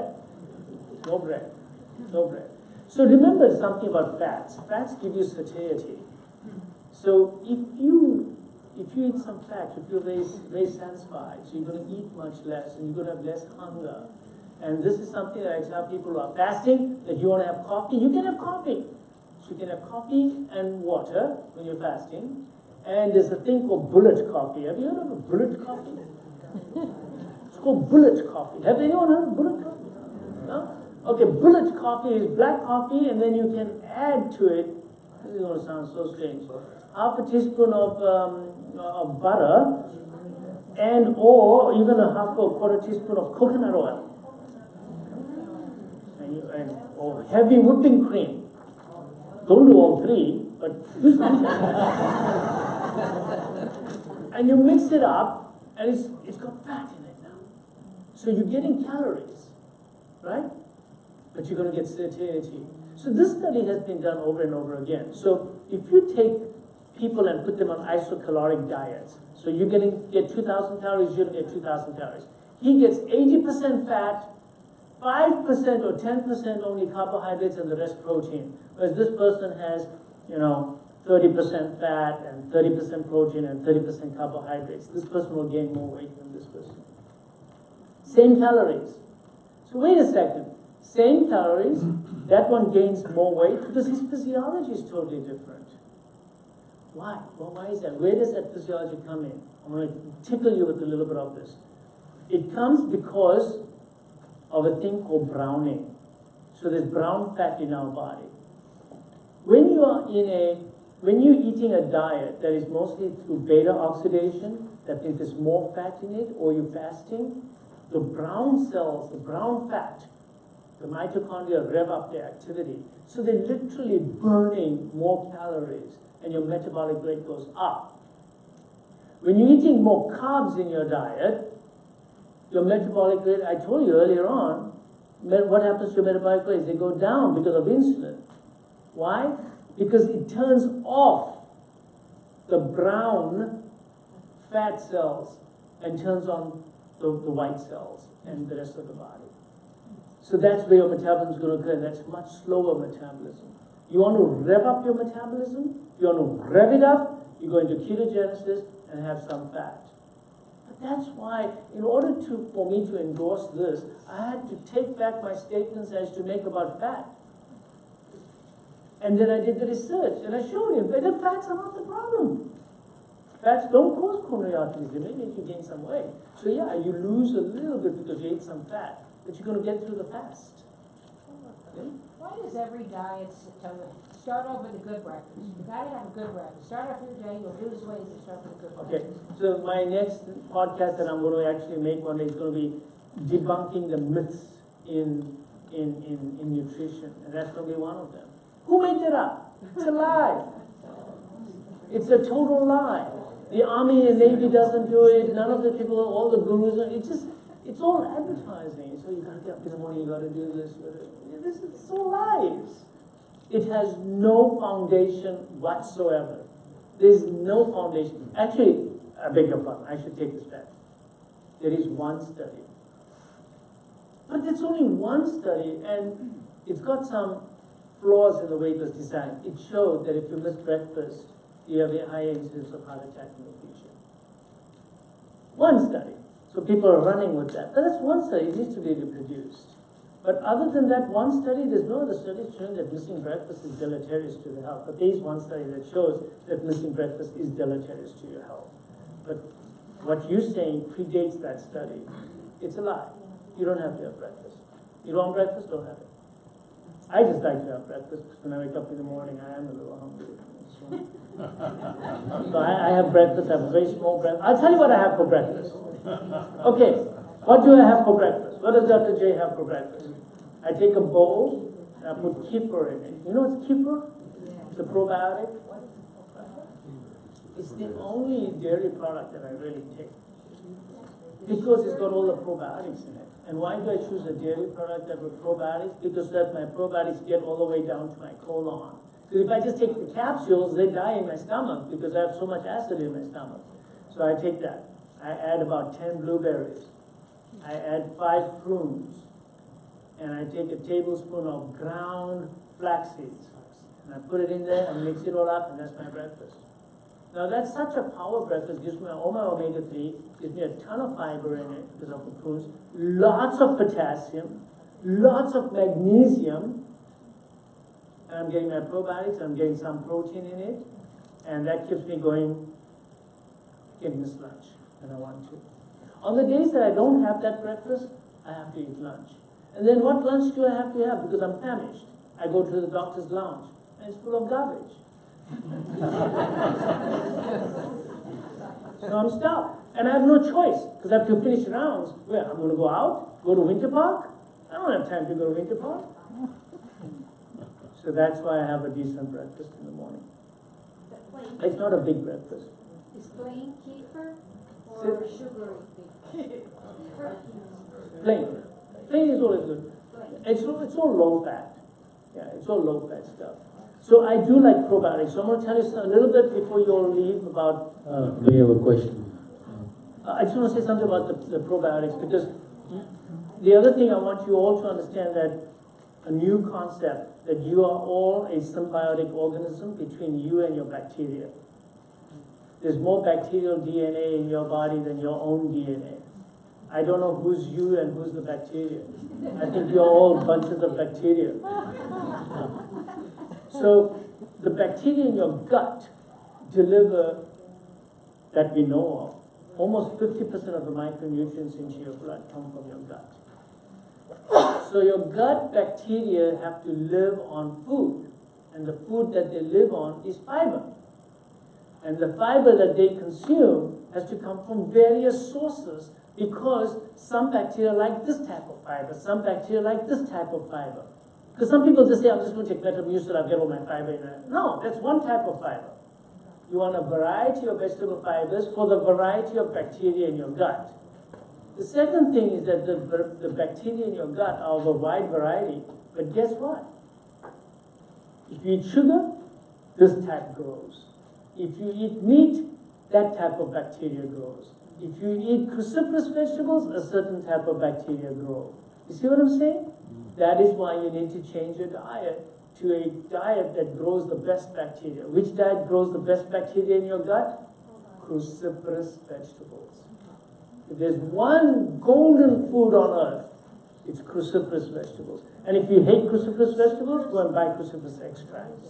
No bread. No bread. So remember something about fats. Fats give you satiety. So if you eat some fat, you feel very satisfied. So you're going to eat much less, and you're going to have less hunger. And this is something that I tell people who are fasting, that you want to have coffee, you can have coffee. So you can have coffee and water when you're fasting. And there's a thing called bullet coffee. Have you heard of a bullet coffee? It's called bullet coffee. Have anyone heard of bullet coffee? No? Okay, bullet coffee is black coffee, and then you can add to it, this is going to sound so strange, half a teaspoon of butter, and or even a half or quarter teaspoon of coconut oil. Or heavy whipping cream. Don't do all 3, but do something. And you mix it up, and it's got fat in it now. So you're getting calories, right? But you're going to get satiety. So this study has been done over and over again. So if you take people and put them on isocaloric diets. So you're going to get 2,000 calories, you're going to get 2,000 calories. He gets 80% fat, 5% or 10% only carbohydrates, and the rest protein. Whereas this person has, 30% fat and 30% protein and 30% carbohydrates. This person will gain more weight than this person. Same calories. So wait a second. Same calories, that one gains more weight because his physiology is totally different. Why? Well, why is that? Where does that physiology come in? I'm going to tickle you with a little bit of this. It comes because of a thing called browning. So there's brown fat in our body. When you're eating a diet that is mostly through beta oxidation, that means there's more fat in it, or you're fasting, the brown cells, the brown fat, the mitochondria rev up their activity. So they're literally burning more calories, and your metabolic rate goes up. When you're eating more carbs in your diet, your metabolic rate, I told you earlier on, what happens to your metabolic rate? They go down because of insulin. Why? Because it turns off the brown fat cells and turns on the white cells and the rest of the body. So that's where your metabolism is going to occur, and that's much slower metabolism. You want to rev up your metabolism, you want to rev it up, you go into ketogenesis and have some fat. But that's why, in order for me to endorse this, I had to take back my statements I used to make about fat. And then I did the research, and I showed him that fats are not the problem. Fats don't cause coronary artery disease. They may make you gain some weight. So yeah, you lose a little bit because you ate some fat, but you're going to get through the fast. Okay? Why does every diet start off with a good breakfast? You gotta have a good breakfast. Start off your day, you'll lose weight, you start with a good Okay, breakfast. so my next podcast that I'm going to actually make one day is going to be debunking the myths in nutrition, and that's going to be one of them. Who made that up? It's a lie. It's a total lie. The Army and Navy doesn't do it. None of the people, all the gurus, it's all advertising. So you got to get up in the morning, you got to do this. This is all lies. It has no foundation whatsoever. There's no foundation. Actually, I beg your pardon, I should take this back. There is one study. But it's only one study, and it's got some flaws in the way it was designed. It showed that if you miss breakfast, you have a higher incidence of heart attack in the future. One study. So people are running with that. But that's one study. It needs to be reproduced. But other than that one study, there's no other study showing that missing breakfast is deleterious to the health. But there is one study that shows that missing breakfast is deleterious to your health. But what you're saying predates that study. It's a lie. You don't have to have breakfast. You don't want breakfast, don't have it. I just like to have breakfast because when I wake up in the morning, I am a little hungry. So I have breakfast, I have a very small breakfast. I'll tell you what I have for breakfast. Okay, what do I have for breakfast? What does Dr. J have for breakfast? I take a bowl and I put kefir in it. You know what's kefir? It's a probiotic. It's the only dairy product that I really take because it's got all the probiotics in it. And why do I choose a dairy product that with probiotics? Because that my probiotics get all the way down to my colon. Because if I just take the capsules, they die in my stomach because I have so much acid in my stomach. So I take that. I add about 10 blueberries. I add 5 prunes. And I take a tablespoon of ground flax seeds. And I put it in there and mix it all up, and that's my breakfast. Now that's such a power breakfast, gives me all my omega-3, gives me a ton of fiber in it because of the prunes, lots of potassium, lots of magnesium, and I'm getting my probiotics, I'm getting some protein in it, and that keeps me going in this lunch when I want to. On the days that I don't have that breakfast, I have to eat lunch. And then what lunch do I have to have? Because I'm famished. I go to the doctor's lounge, and it's full of garbage. So I'm stuck. And I have no choice, because I have to finish rounds. Where? I'm going to go out? Go to Winter Park? I don't have time to go to Winter Park. So that's why I have a decent breakfast in the morning. It's not a big breakfast. Is plain kefir or sugary? Plain. Plain is always good. It's all low fat. Yeah, it's all low fat stuff. So I do like probiotics. So I'm going to tell you a little bit before you all leave about. We have a question. I just want to say something about the probiotics, because the other thing I want you all to understand, that a new concept, that you are all a symbiotic organism between you and your bacteria. There's more bacterial DNA in your body than your own DNA. I don't know who's you and who's the bacteria. I think you're all bunches of bacteria. So the bacteria in your gut deliver, that we know of, almost 50% of the micronutrients into your blood come from your gut. So your gut bacteria have to live on food, and the food that they live on is fiber. And the fiber that they consume has to come from various sources, because some bacteria like this type of fiber, some bacteria like this type of fiber. Because some people just say, I'm just going to take Metamucil, I'll get all my fiber in it. No, that's one type of fiber. You want a variety of vegetable fibers for the variety of bacteria in your gut. The second thing is that the bacteria in your gut are of a wide variety, but guess what? If you eat sugar, this type grows. If you eat meat, that type of bacteria grows. If you eat cruciferous vegetables, a certain type of bacteria grows. You see what I'm saying? That is why you need to change your diet to a diet that grows the best bacteria. Which diet grows the best bacteria in your gut? Cruciferous vegetables. If there's one golden food on earth, it's cruciferous vegetables. And if you hate cruciferous vegetables, go and buy cruciferous extracts.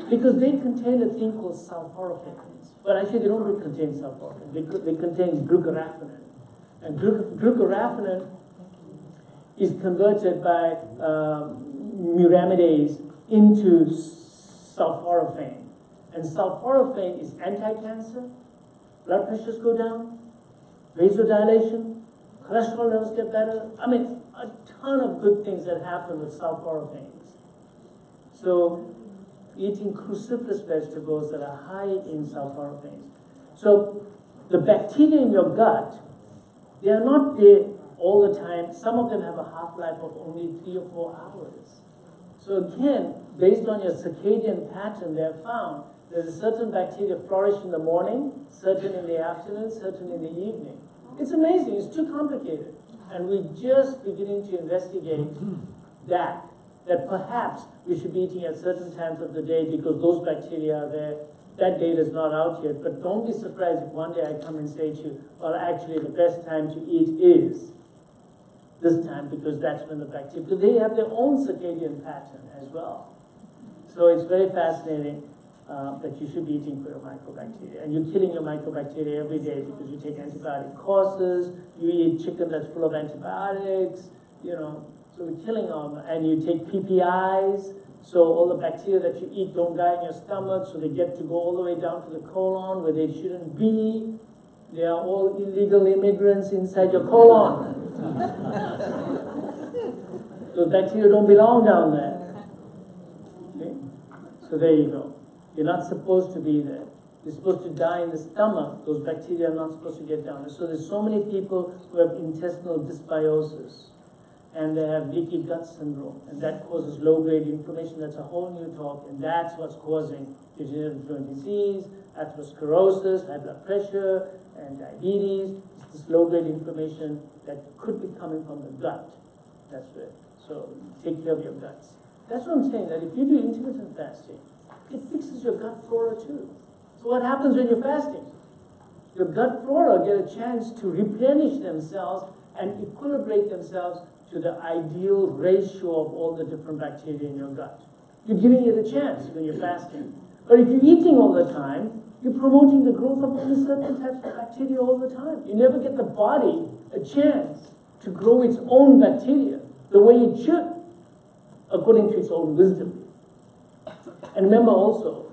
Because they contain a thing called sulforaphane. But actually they don't contain sulforaphane. They contain glucoraphanin. And glucoraphanin is converted by muramidase into sulforaphane. And sulforaphane is anti-cancer, blood pressures go down, vasodilation, cholesterol levels get better. I mean, a ton of good things that happen with sulforaphanes. So eating cruciferous vegetables that are high in sulforaphanes. So the bacteria in your gut, they are not there all the time. Some of them have a half-life of only 3 or 4 hours. So again, based on your circadian pattern, they have found there's a certain bacteria flourish in the morning, certain in the afternoon, certain in the evening. It's amazing, it's too complicated. And we're just beginning to investigate that perhaps we should be eating at certain times of the day because those bacteria are there. That data is not out yet, but don't be surprised if one day I come and say to you, well, actually the best time to eat is this time, because that's when the bacteria, because they have their own circadian pattern as well. So it's very fascinating that you should be eating for your mycobacteria. And you're killing your mycobacteria every day because you take antibiotic courses, you eat chicken that's full of antibiotics, you know, so we're killing them. And you take PPIs, so all the bacteria that you eat don't die in your stomach, so they get to go all the way down to the colon where they shouldn't be. They are all illegal immigrants inside your colon. Those bacteria don't belong down there. Okay? So there you go. You're not supposed to be there. You're supposed to die in the stomach. Those bacteria are not supposed to get down there. So there's so many people who have intestinal dysbiosis, and they have leaky gut syndrome, and that causes low-grade inflammation. That's a whole new talk, and that's what's causing degenerative joint disease, atherosclerosis, high blood pressure, and diabetes. It's this low-grade inflammation that could be coming from the gut. That's it. So take care of your guts. That's what I'm saying, that if you do intermittent fasting, it fixes your gut flora too. So what happens when you're fasting? Your gut flora get a chance to replenish themselves and equilibrate themselves to the ideal ratio of all the different bacteria in your gut. You're giving it a chance when you're fasting. But if you're eating all the time, you're promoting the growth of only certain types of bacteria all the time. You never get the body a chance to grow its own bacteria the way it should, according to its own wisdom. And remember also,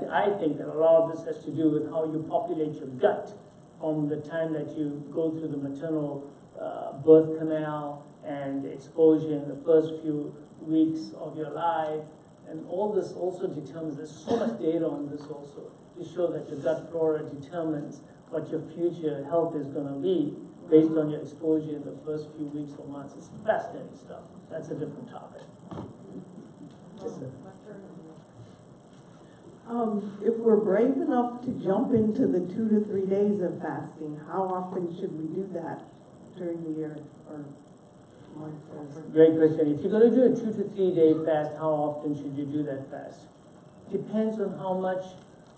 I think that a lot of this has to do with how you populate your gut from the time that you go through the maternal birth canal and exposure in the first few weeks of your life. And all this also determines, there's so much data on this also, to show that your gut flora determines what your future health is going to be based on your exposure in the first few weeks or months. It's fascinating stuff. That's a different topic. If we're brave enough to jump into the 2 to 3 days of fasting, how often should we do that during the year or month? Great question. If you're going to do a 2 to 3 day fast, how often should you do that fast? Depends on how much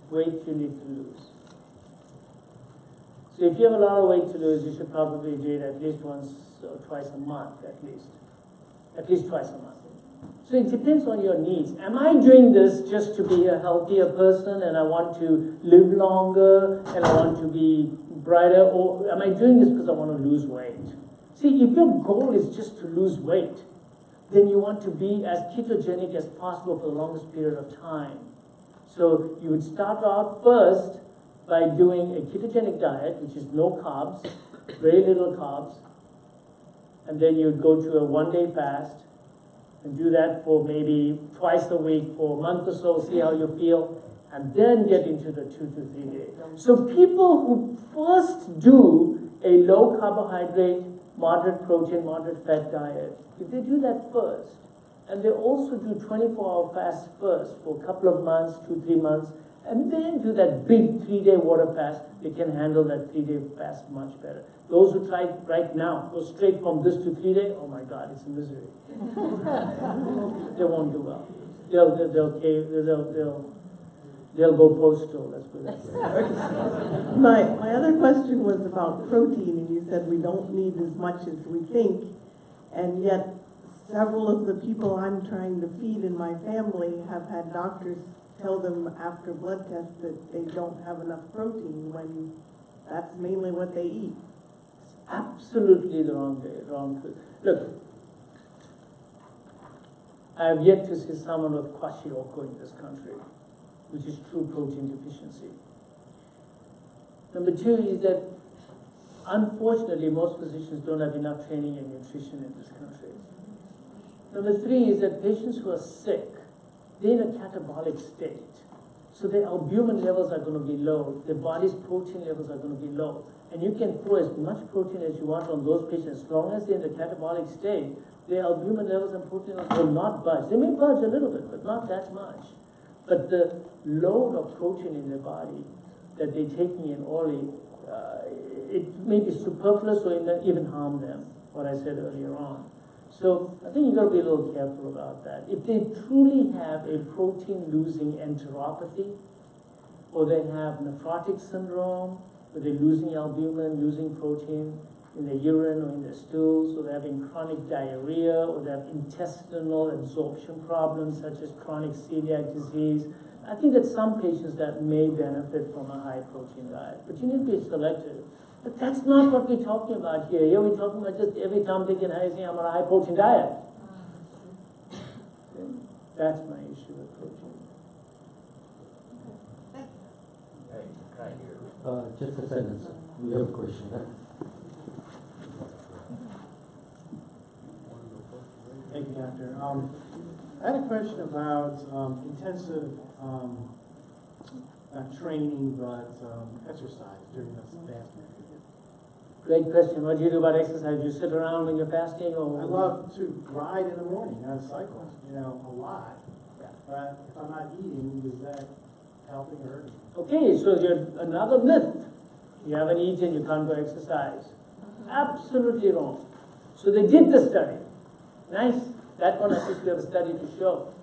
weight you need to lose. So if you have a lot of weight to lose, you should probably do it at least once or twice a month, at least. At least twice a month. So it depends on your needs. Am I doing this just to be a healthier person and I want to live longer and I want to be brighter, or am I doing this because I want to lose weight? See, if your goal is just to lose weight, then you want to be as ketogenic as possible for the longest period of time. So you would start out first by doing a ketogenic diet, which is no carbs, very little carbs, and then you'd go to a 1 day fast and do that for maybe twice a week for a month or so, see how you feel, and then get into the 2 to 3 days. So people who first do a low carbohydrate, moderate protein, moderate fat diet, if they do that first, and they also do 24-hour fast first for a couple of months, 2-3 months, and then do that big 3-day water fast, they can handle that 3-day fast much better. Those who try right now, go straight from this to 3 days, oh my God, it's a misery. They won't do well. They'll go postal, let's put it. My other question was about protein, and you said we don't need as much as we think, and yet several of the people I'm trying to feed in my family have had doctors tell them after blood tests that they don't have enough protein when that's mainly what they eat. Absolutely the wrong way, wrong food. Look, I have yet to see someone with kwashiorkor in this country, which is true protein deficiency. Number two is that, unfortunately, most physicians don't have enough training in nutrition in this country. Number three is that patients who are sick, they're in a catabolic state. So their albumin levels are going to be low, their body's protein levels are going to be low. And you can throw as much protein as you want on those patients. As long as they're in the catabolic state, their albumin levels and protein levels will not budge. They may budge a little bit, but not that much. But the load of protein in their body that they're taking in orally, it may be superfluous or even harm them, what I said earlier on. So I think you've got to be a little careful about that. If they truly have a protein-losing enteropathy, or they have nephrotic syndrome, where they're losing albumin, losing protein in their urine or in their stools, or they're having chronic diarrhea, or they have intestinal absorption problems such as chronic celiac disease, I think that some patients that may benefit from a high-protein diet. But you need to be selective. But that's not what we're talking about here. Here we're talking about just every time they can say I'm on a high-protein diet. That's my issue with protein. Just a second, sir. We have a question. Thank you, Doctor. I had a question about intensive, not training, but exercise during this fasting period. Great question. What do you do about exercise? You sit around when you're fasting, or? I love to ride in the morning on a cycle, a lot. But if I'm not eating, is that helping or hurting? Okay, so you're another myth. You haven't eaten, you can't go exercise. Absolutely wrong. So they did the study. Nice. That one I think we have a study to show.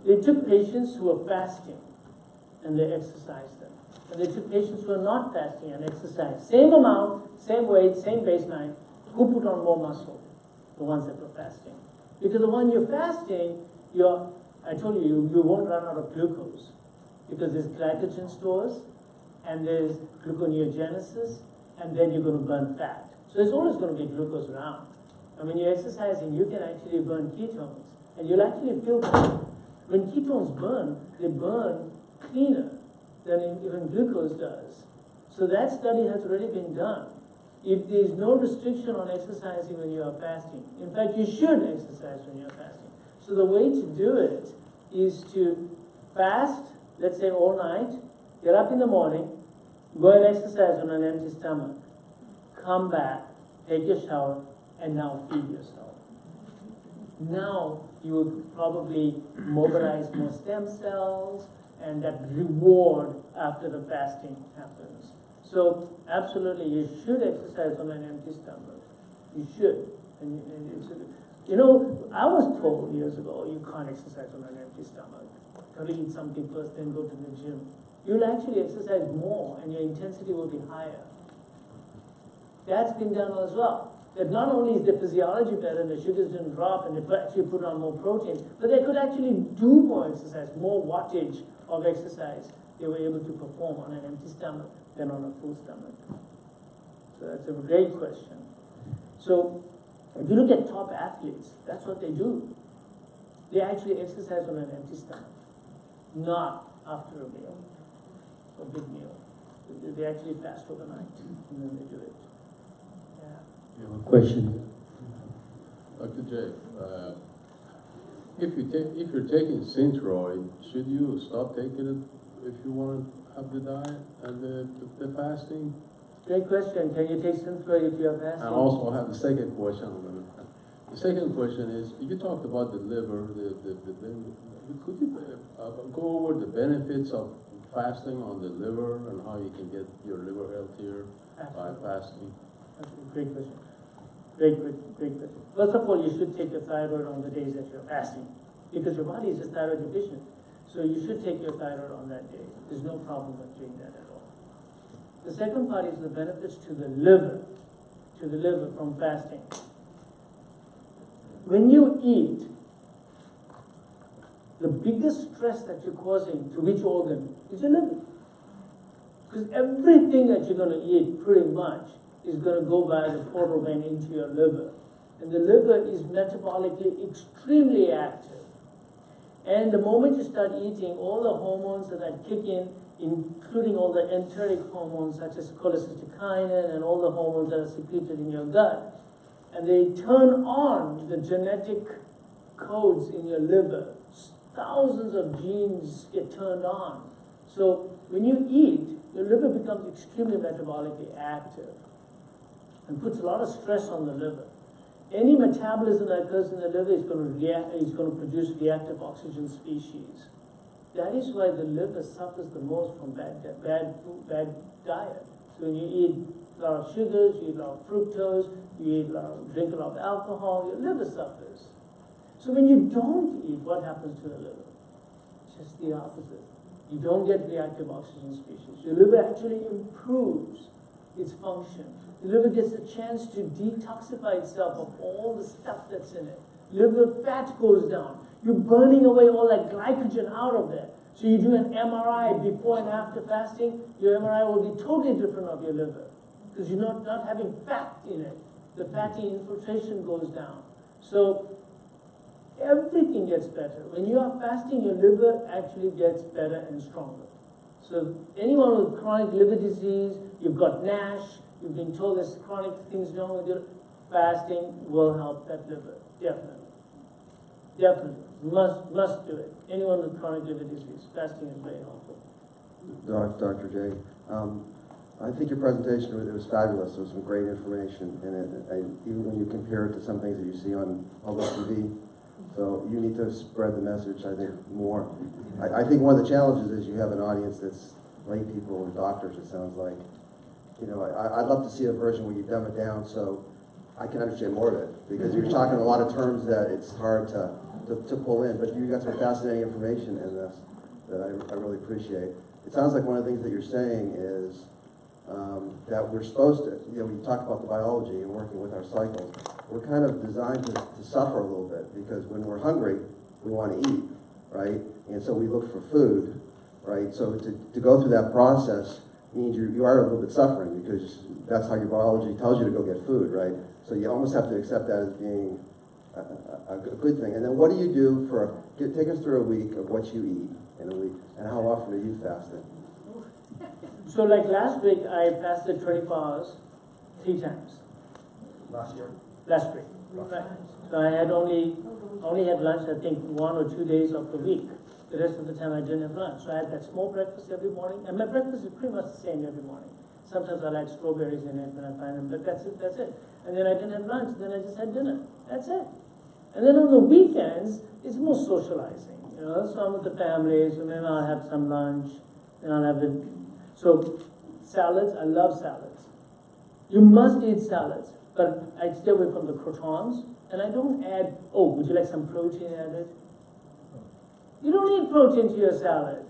They took patients who were fasting and they exercised them. And they took patients who were not fasting and exercised. Same amount, same weight, same baseline. Who put on more muscle? The ones that were fasting. Because the one you're fasting, I told you, you won't run out of glucose. Because there's glycogen stores, and there's gluconeogenesis, and then you're going to burn fat. So there's always going to be glucose around. And when you're exercising, you can actually burn ketones, and you'll actually feel better. When ketones burn, they burn cleaner than even glucose does. So that study has already been done. If there's no restriction on exercising when you are fasting, in fact, you should exercise when you're fasting. So the way to do it is to fast, let's say all night, get up in the morning, go and exercise on an empty stomach, come back, take your shower, and now feed yourself. now you will probably mobilize more stem cells, and that reward after the fasting happens. So absolutely, you should exercise on an empty stomach. You should. And it's, you know, I was told years ago, you can't exercise on an empty stomach. Got to eat something first, then go to the gym. You'll actually exercise more, and your intensity will be higher. That's been done as well. That not only is the physiology better, and the sugars didn't drop, and they could actually put on more protein, but they could actually do more exercise, more wattage of exercise they were able to perform on an empty stomach than on a full stomach. So that's a great question. So if you look at top athletes, that's what they do. They actually exercise on an empty stomach, not after a meal, a big meal. They actually fast overnight, and then they do it. Yeah. You have a question? Dr. J, if you're taking Synthroid, should you stop taking it if you want to have the diet and the fasting? Great question. Can you take Synthroid if you are fasting? And also I have the second question. The second question is, you talked about the liver, could you go over the benefits of fasting on the liver and how you can get your liver healthier by fasting? Great question. Great question. First of all, you should take your thyroid on the days that you're fasting, because your body is just thyroid deficient. So you should take your thyroid on that day. There's no problem with doing that at all. The second part is the benefits to the liver from fasting. When you eat, the biggest stress that you're causing to which organ is your liver. Because everything that you're going to eat pretty much is going to go by the portal vein into your liver. And the liver is metabolically extremely active. And the moment you start eating, all the hormones that kick in, including all the enteric hormones such as cholecystokinin and all the hormones that are secreted in your gut, and they turn on the genetic codes in your liver. Thousands of genes get turned on. So when you eat, your liver becomes extremely metabolically active and puts a lot of stress on the liver. Any metabolism that occurs in the liver is going to produce reactive oxygen species. That is why the liver suffers the most from bad diet. So when you eat a lot of sugars, you eat a lot of fructose, you drink a lot of alcohol, your liver suffers. So when you don't eat, what happens to the liver? Just the opposite. You don't get reactive oxygen species. Your liver actually improves its function. The liver gets a chance to detoxify itself of all the stuff that's in it. Liver fat goes down. You're burning away all that glycogen out of there. So you do an MRI before and after fasting, your MRI will be totally different of your liver because you're not having fat in it. The fatty infiltration goes down. So everything gets better. When you are fasting, your liver actually gets better and stronger. So anyone with chronic liver disease, you've got NASH, you've been told there's chronic things wrong with your fasting will help that liver, definitely. Definitely, must do it. Anyone with chronic liver disease, fasting is very helpful. Dr. J, I think your presentation was fabulous. There was some great information in it. Even when you compare it to some things that you see on public TV, so you need to spread the message, I think, more. I think one of the challenges is you have an audience that's lay people and doctors, it sounds like. You know, I'd love to see a version where you dumb it down so I can understand more of it, because you're talking a lot of terms that it's hard to pull in, but you got some fascinating information in this that I really appreciate. It sounds like one of the things that you're saying is that we're supposed to, you know, we talk about the biology and working with our cycles, we're kind of designed to suffer a little bit, because when we're hungry, we want to eat, right? And so we look for food, right? So to go through that process means you are a little bit suffering, because that's how your biology tells you to go get food, right? So you almost have to accept that as being a good thing. And then what do you do take us through a week of what you eat in a week, and how often are you fasting? So like last week, I fasted 24 hours, 3 times. Last year? Last week. Right. So I had only had lunch, I think, 1 or 2 days of the week. The rest of the time I didn't have lunch. So I had that small breakfast every morning, and my breakfast is pretty much the same every morning. Sometimes I like strawberries in it when I find them, but that's it. And then I didn't have lunch, then I just had dinner. That's it. And then on the weekends, it's more socializing, you know, so I'm with the families, and then I'll have some lunch, and I'll have the, so salads, I love salads. You must eat salads, but I stay away from the croutons, and I don't add, oh, would you like some protein added? You don't need protein to your salad.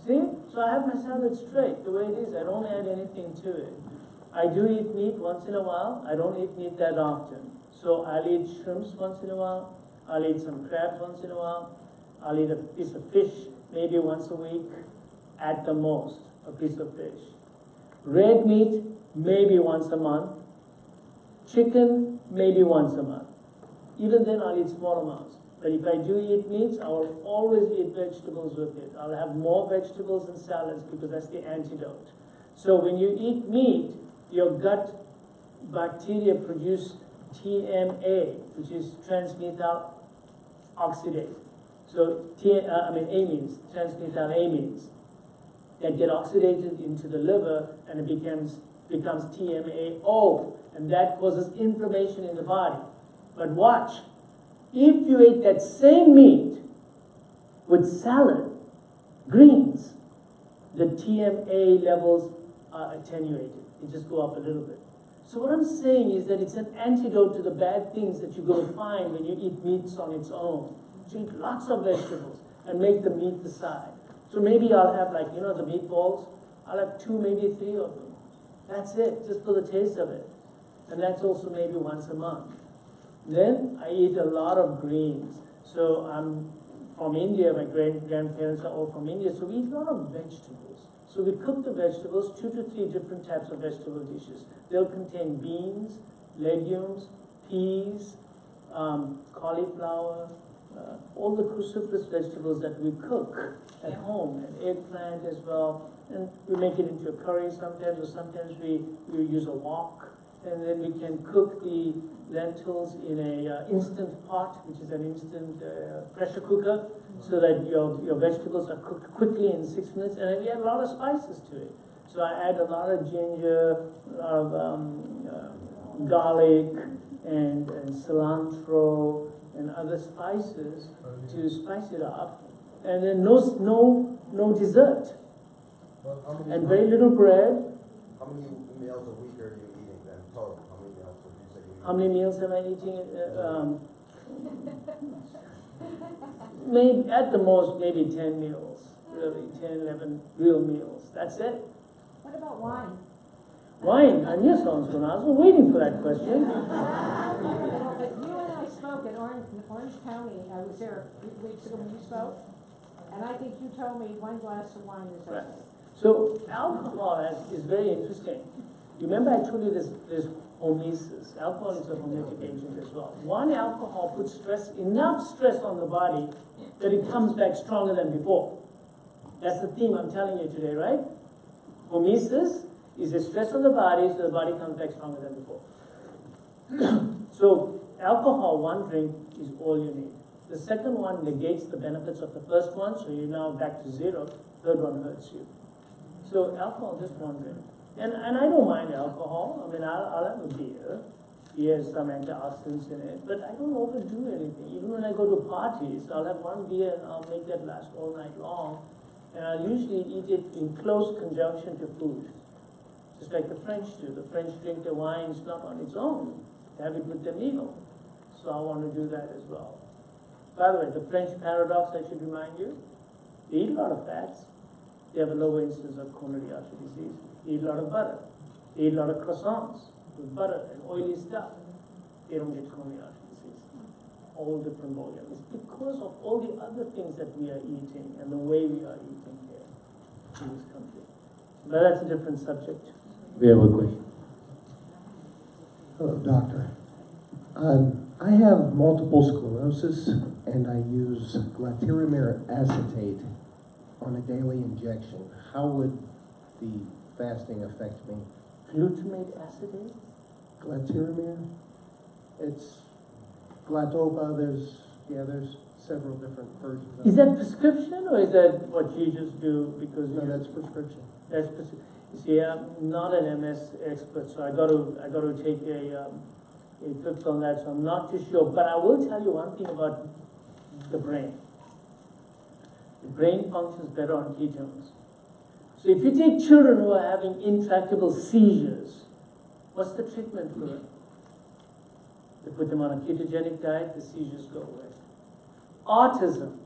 See? So I have my salad straight, the way it is. I don't add anything to it. I do eat meat once in a while. I don't eat meat that often. So I'll eat shrimps once in a while. I'll eat some crabs once in a while. I'll eat a piece of fish maybe once a week, at the most, a piece of fish. Red meat, maybe once a month. Chicken, maybe once a month. Even then, I'll eat small amounts. But if I do eat meats, I will always eat vegetables with it. I'll have more vegetables and salads because that's the antidote. So when you eat meat, your gut bacteria produce TMA, which is transmethyl oxidase. So amines, transmethyl amines, that get oxidated into the liver and it becomes TMAO, and that causes inflammation in the body. But watch, if you ate that same meat with salad, greens, the TMA levels are attenuated. They just go up a little bit. So what I'm saying is that it's an antidote to the bad things that you're going to find when you eat meats on its own. So eat lots of vegetables and make the meat the side. So maybe I'll have, like, you know, the meatballs, I'll have 2, maybe 3 of them. That's it, just for the taste of it. And that's also maybe once a month. Then I eat a lot of greens. So I'm from India, my grandparents are all from India, so we eat a lot of vegetables. So we cook the vegetables, 2 to 3 different types of vegetable dishes. They'll contain beans, legumes, peas, cauliflower, all the cruciferous vegetables that we cook at home, and eggplant as well. And we make it into a curry sometimes, or sometimes we use a wok. And then we can cook the lentils in a instant pot, which is an instant pressure cooker, so that your vegetables are cooked quickly in 6 minutes. And then we add a lot of spices to it. So I add a lot of ginger, a lot of garlic, and cilantro, and other spices to spice it up. And then no dessert. And very little bread. How many meals a week are you eating then total? How many meals would you say you eat? How many meals am I eating? Maybe at the most, maybe 10 meals. Really, 10, 11 real meals. That's it. What about wine? Wine? I knew someone was going to ask. I was waiting for that question. But you and I spoke in Orange County. I was there 3 weeks ago when you spoke, and I think you told me 1 glass of wine is okay. Right. So alcohol is very interesting. You remember I told you this hormesis. Alcohol is a hormetic agent as well. One alcohol puts enough stress on the body that it comes back stronger than before. That's the theme I'm telling you today, right? Hormesis is a stress on the body, so the body comes back stronger than before. So alcohol, 1 drink, is all you need. The second one negates the benefits of the first one, so you're now back to 0. Third one hurts you. So alcohol, just 1 drink. And I don't mind alcohol. I mean, I'll have a beer. Beer has some antioxidants in it, but I don't overdo anything. Even when I go to parties, I'll have 1 beer and I'll make that last all night long. And I'll usually eat it in close conjunction to food. Just like the French do. The French drink the wine not on its own. They have it with their meal. So I want to do that as well. By the way, the French paradox, I should remind you, they eat a lot of fats. They have a lower incidence of coronary artery disease. They eat a lot of butter. They eat a lot of croissants with butter and oily stuff. They don't get coronary artery disease. All different volume. It's because of all the other things that we are eating and the way we are eating here in this country. But that's a different subject. We have a question. Hello, doctor. I have multiple sclerosis, and I use glatiramer acetate on a daily injection. How would the fasting affect me? Glutamate acetate? Glatiramer? It's Glatopa. There's several different versions of it. Is that prescription or is that what you just do because No, that's prescription. That's prescription. You see, I'm not an MS expert, so I got to take a equipped on that, so I'm not too sure. But I will tell you one thing about the brain. The brain functions better on ketones. So if you take children who are having intractable seizures, what's the treatment for them? They put them on a ketogenic diet, the seizures go away. Autism.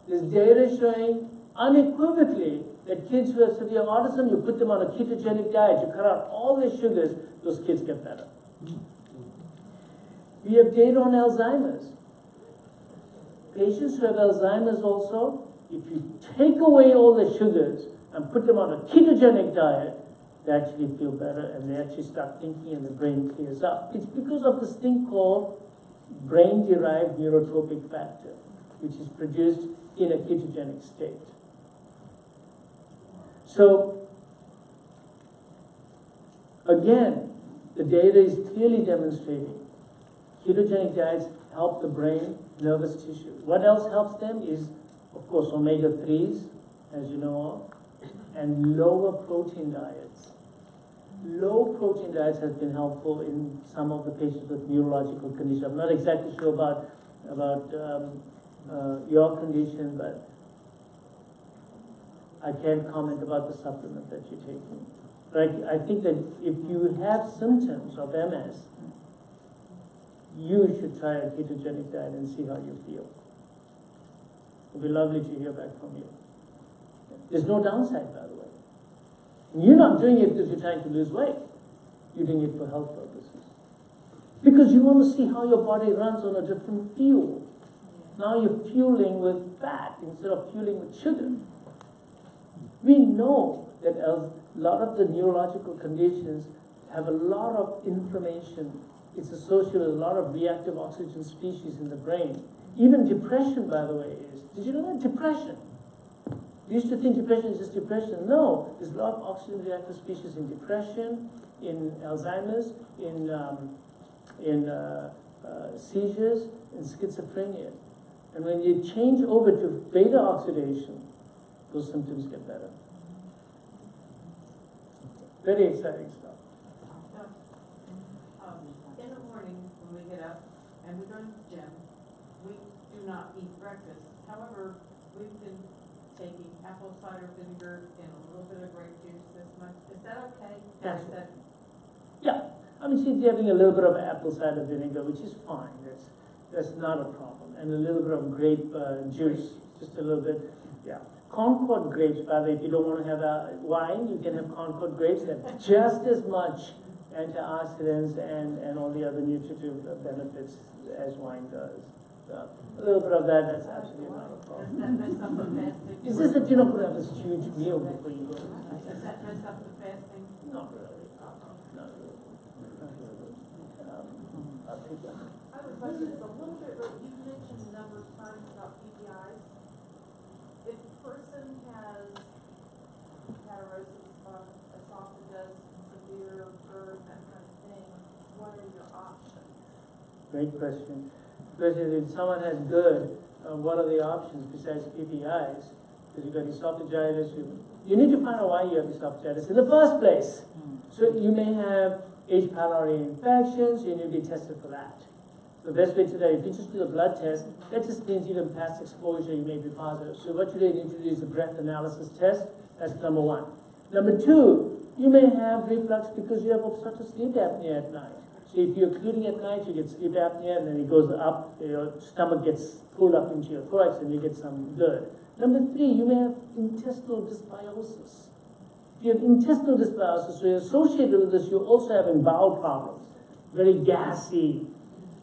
There's data showing unequivocally that kids who have severe autism, you put them on a ketogenic diet, you cut out all their sugars, those kids get better. We have data on Alzheimer's. Patients who have Alzheimer's also, if you take away all the sugars and put them on a ketogenic diet, they actually feel better and they actually start thinking and the brain clears up. It's because of this thing called brain-derived neurotropic factor, which is produced in a ketogenic state. So, again, the data is clearly demonstrating ketogenic diets help the brain, nervous tissue. What else helps them is, of course, omega-3s, as you know, and lower protein diets. Low protein diets has been helpful in some of the patients with neurological conditions. I'm not exactly sure about your condition, but I can't comment about the supplement that you're taking. But I think that if you have symptoms of MS, you should try a ketogenic diet and see how you feel. It would be lovely to hear back from you. There's no downside, by the way. You're not doing it because you're trying to lose weight. You're doing it for health purposes. Because you want to see how your body runs on a different fuel. Now you're fueling with fat instead of fueling with sugar. We know that a lot of the neurological conditions have a lot of inflammation. It's associated with a lot of reactive oxygen species in the brain. Even depression, by the way, is. Did you know that? Depression. You used to think depression is just depression. No, there's a lot of oxygen reactive species in depression, in Alzheimer's, in seizures, in schizophrenia. And when you change over to beta oxidation, those symptoms get better. Very exciting stuff. In the morning when we get up and we go to the gym, we do not eat breakfast. However, we've been taking apple cider vinegar and a little bit of grape juice this month. Is that okay? Yes. Is that Yeah, I mean, she's having a little bit of apple cider vinegar, which is fine. That's not a problem. And a little bit of grape juice, just a little bit. Yeah. Concord grapes, by the way, if you don't want to have wine, you can have Concord grapes. They have just as much antioxidants and all the other nutritive benefits as wine does. So a little bit of that, that's absolutely not a problem. does that mess up the fasting? It's just that you're not going to have this huge meal before you go. Does that mess up the fasting? Not really. Not really. I'll take that. I have a question, it's a little bit, you've mentioned a number of times about PPIs. If a person has heterosis of esophagus, severe GERD, that kind of thing, what are your options? Great question. The question is, if someone has GERD, what are the options besides PPIs? Because you've got esophagitis, you need to find out why you have esophagitis in the first place. So you may have H. pylori infections, you need to be tested for that. The best way today, if you just do a blood test, that just means even past exposure, you may be positive. So what you need to do is a breath analysis test. That's number one. Number two, you may have reflux because you have obstructive sleep apnea at night. So if you're occluding at night, you get sleep apnea, and then it goes up, your stomach gets pulled up into your thorax, and you get some GERD. Number three, you may have intestinal dysbiosis. If you have intestinal dysbiosis, so you're associated with this, you're also having bowel problems. Very gassy.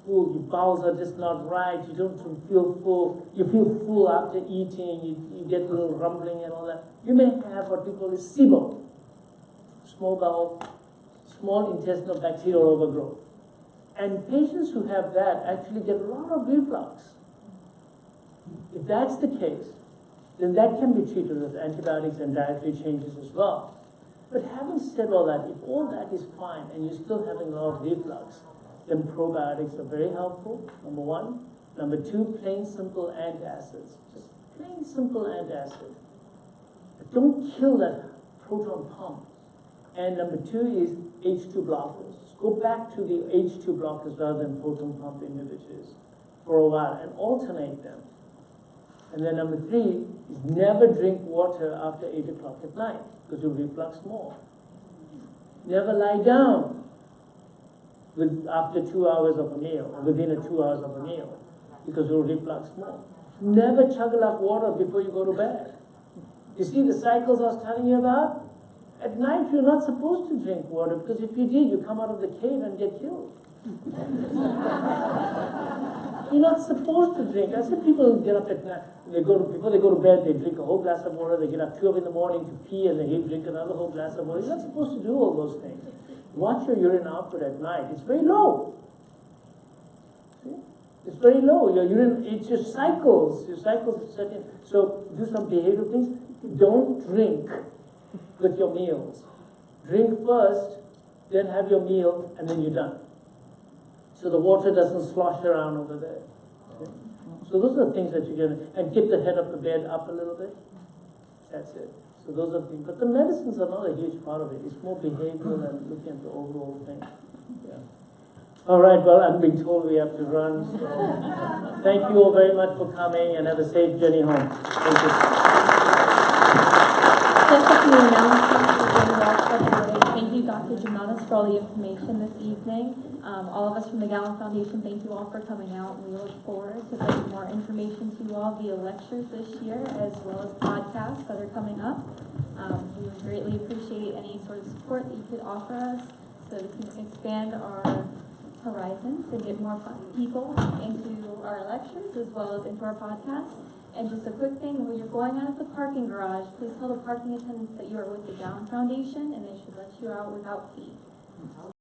Full, your bowels are just not right, you don't feel full, you feel full after eating, you get a little rumbling and all that. You may have what we call a SIBO, small intestinal bacterial overgrowth. And patients who have that actually get a lot of reflux. If that's the case, then that can be treated with antibiotics and dietary changes as well. But having said all that, if all that is fine and you're still having a lot of reflux, then probiotics are very helpful, number one. Number two, plain simple antacids. Just plain simple antacid. But don't kill that proton pump. And number two is H2 blockers. Go back to the H2 blockers rather than proton pump inhibitors for a while and alternate them. And then number three is never drink water after 8 o'clock at night because you'll reflux more. Never lie down after 2 hours of a meal or within 2 hours of a meal because you'll reflux more. Never chug a lot of water before you go to bed. You see the cycles I was telling you about? At night, you're not supposed to drink water because if you did, you come out of the cave and get killed. You're not supposed to drink. I said people get up at night, before they go to bed, they drink a whole glass of water, they get up 2 in the morning to pee, and they drink another whole glass of water. You're not supposed to do all those things. Watch your urine output at night. It's very low. See? It's very low. Your urine, it's your cycles. Your cycles are set in. So do some behavioral things. Don't drink with your meals. Drink first, then have your meal, and then you're done. So the water doesn't slosh around over there. Okay? So those are the things that you can, and keep the head of the bed up a little bit. That's it. So those are things. But the medicines are not a huge part of it. It's more behavioral and looking at the overall thing. Yeah. All right, well, I'm being told we have to run. So thank you all very much for coming and have a safe journey home. Thank you. Just a few announcements before we wrap up today. Thank you, Dr. Jamnadas, for all the information this evening. All of us from the Galen Foundation, thank you all for coming out. We look forward to bringing more information to you all via lectures this year, as well as podcasts that are coming up. We would greatly appreciate any sort of support that you could offer us so we can expand our horizons and get more people into our lectures as well as into our podcasts. And just a quick thing, when you're going out of the parking garage, please tell the parking attendants that you are with the Galen Foundation and they should let you out without fee.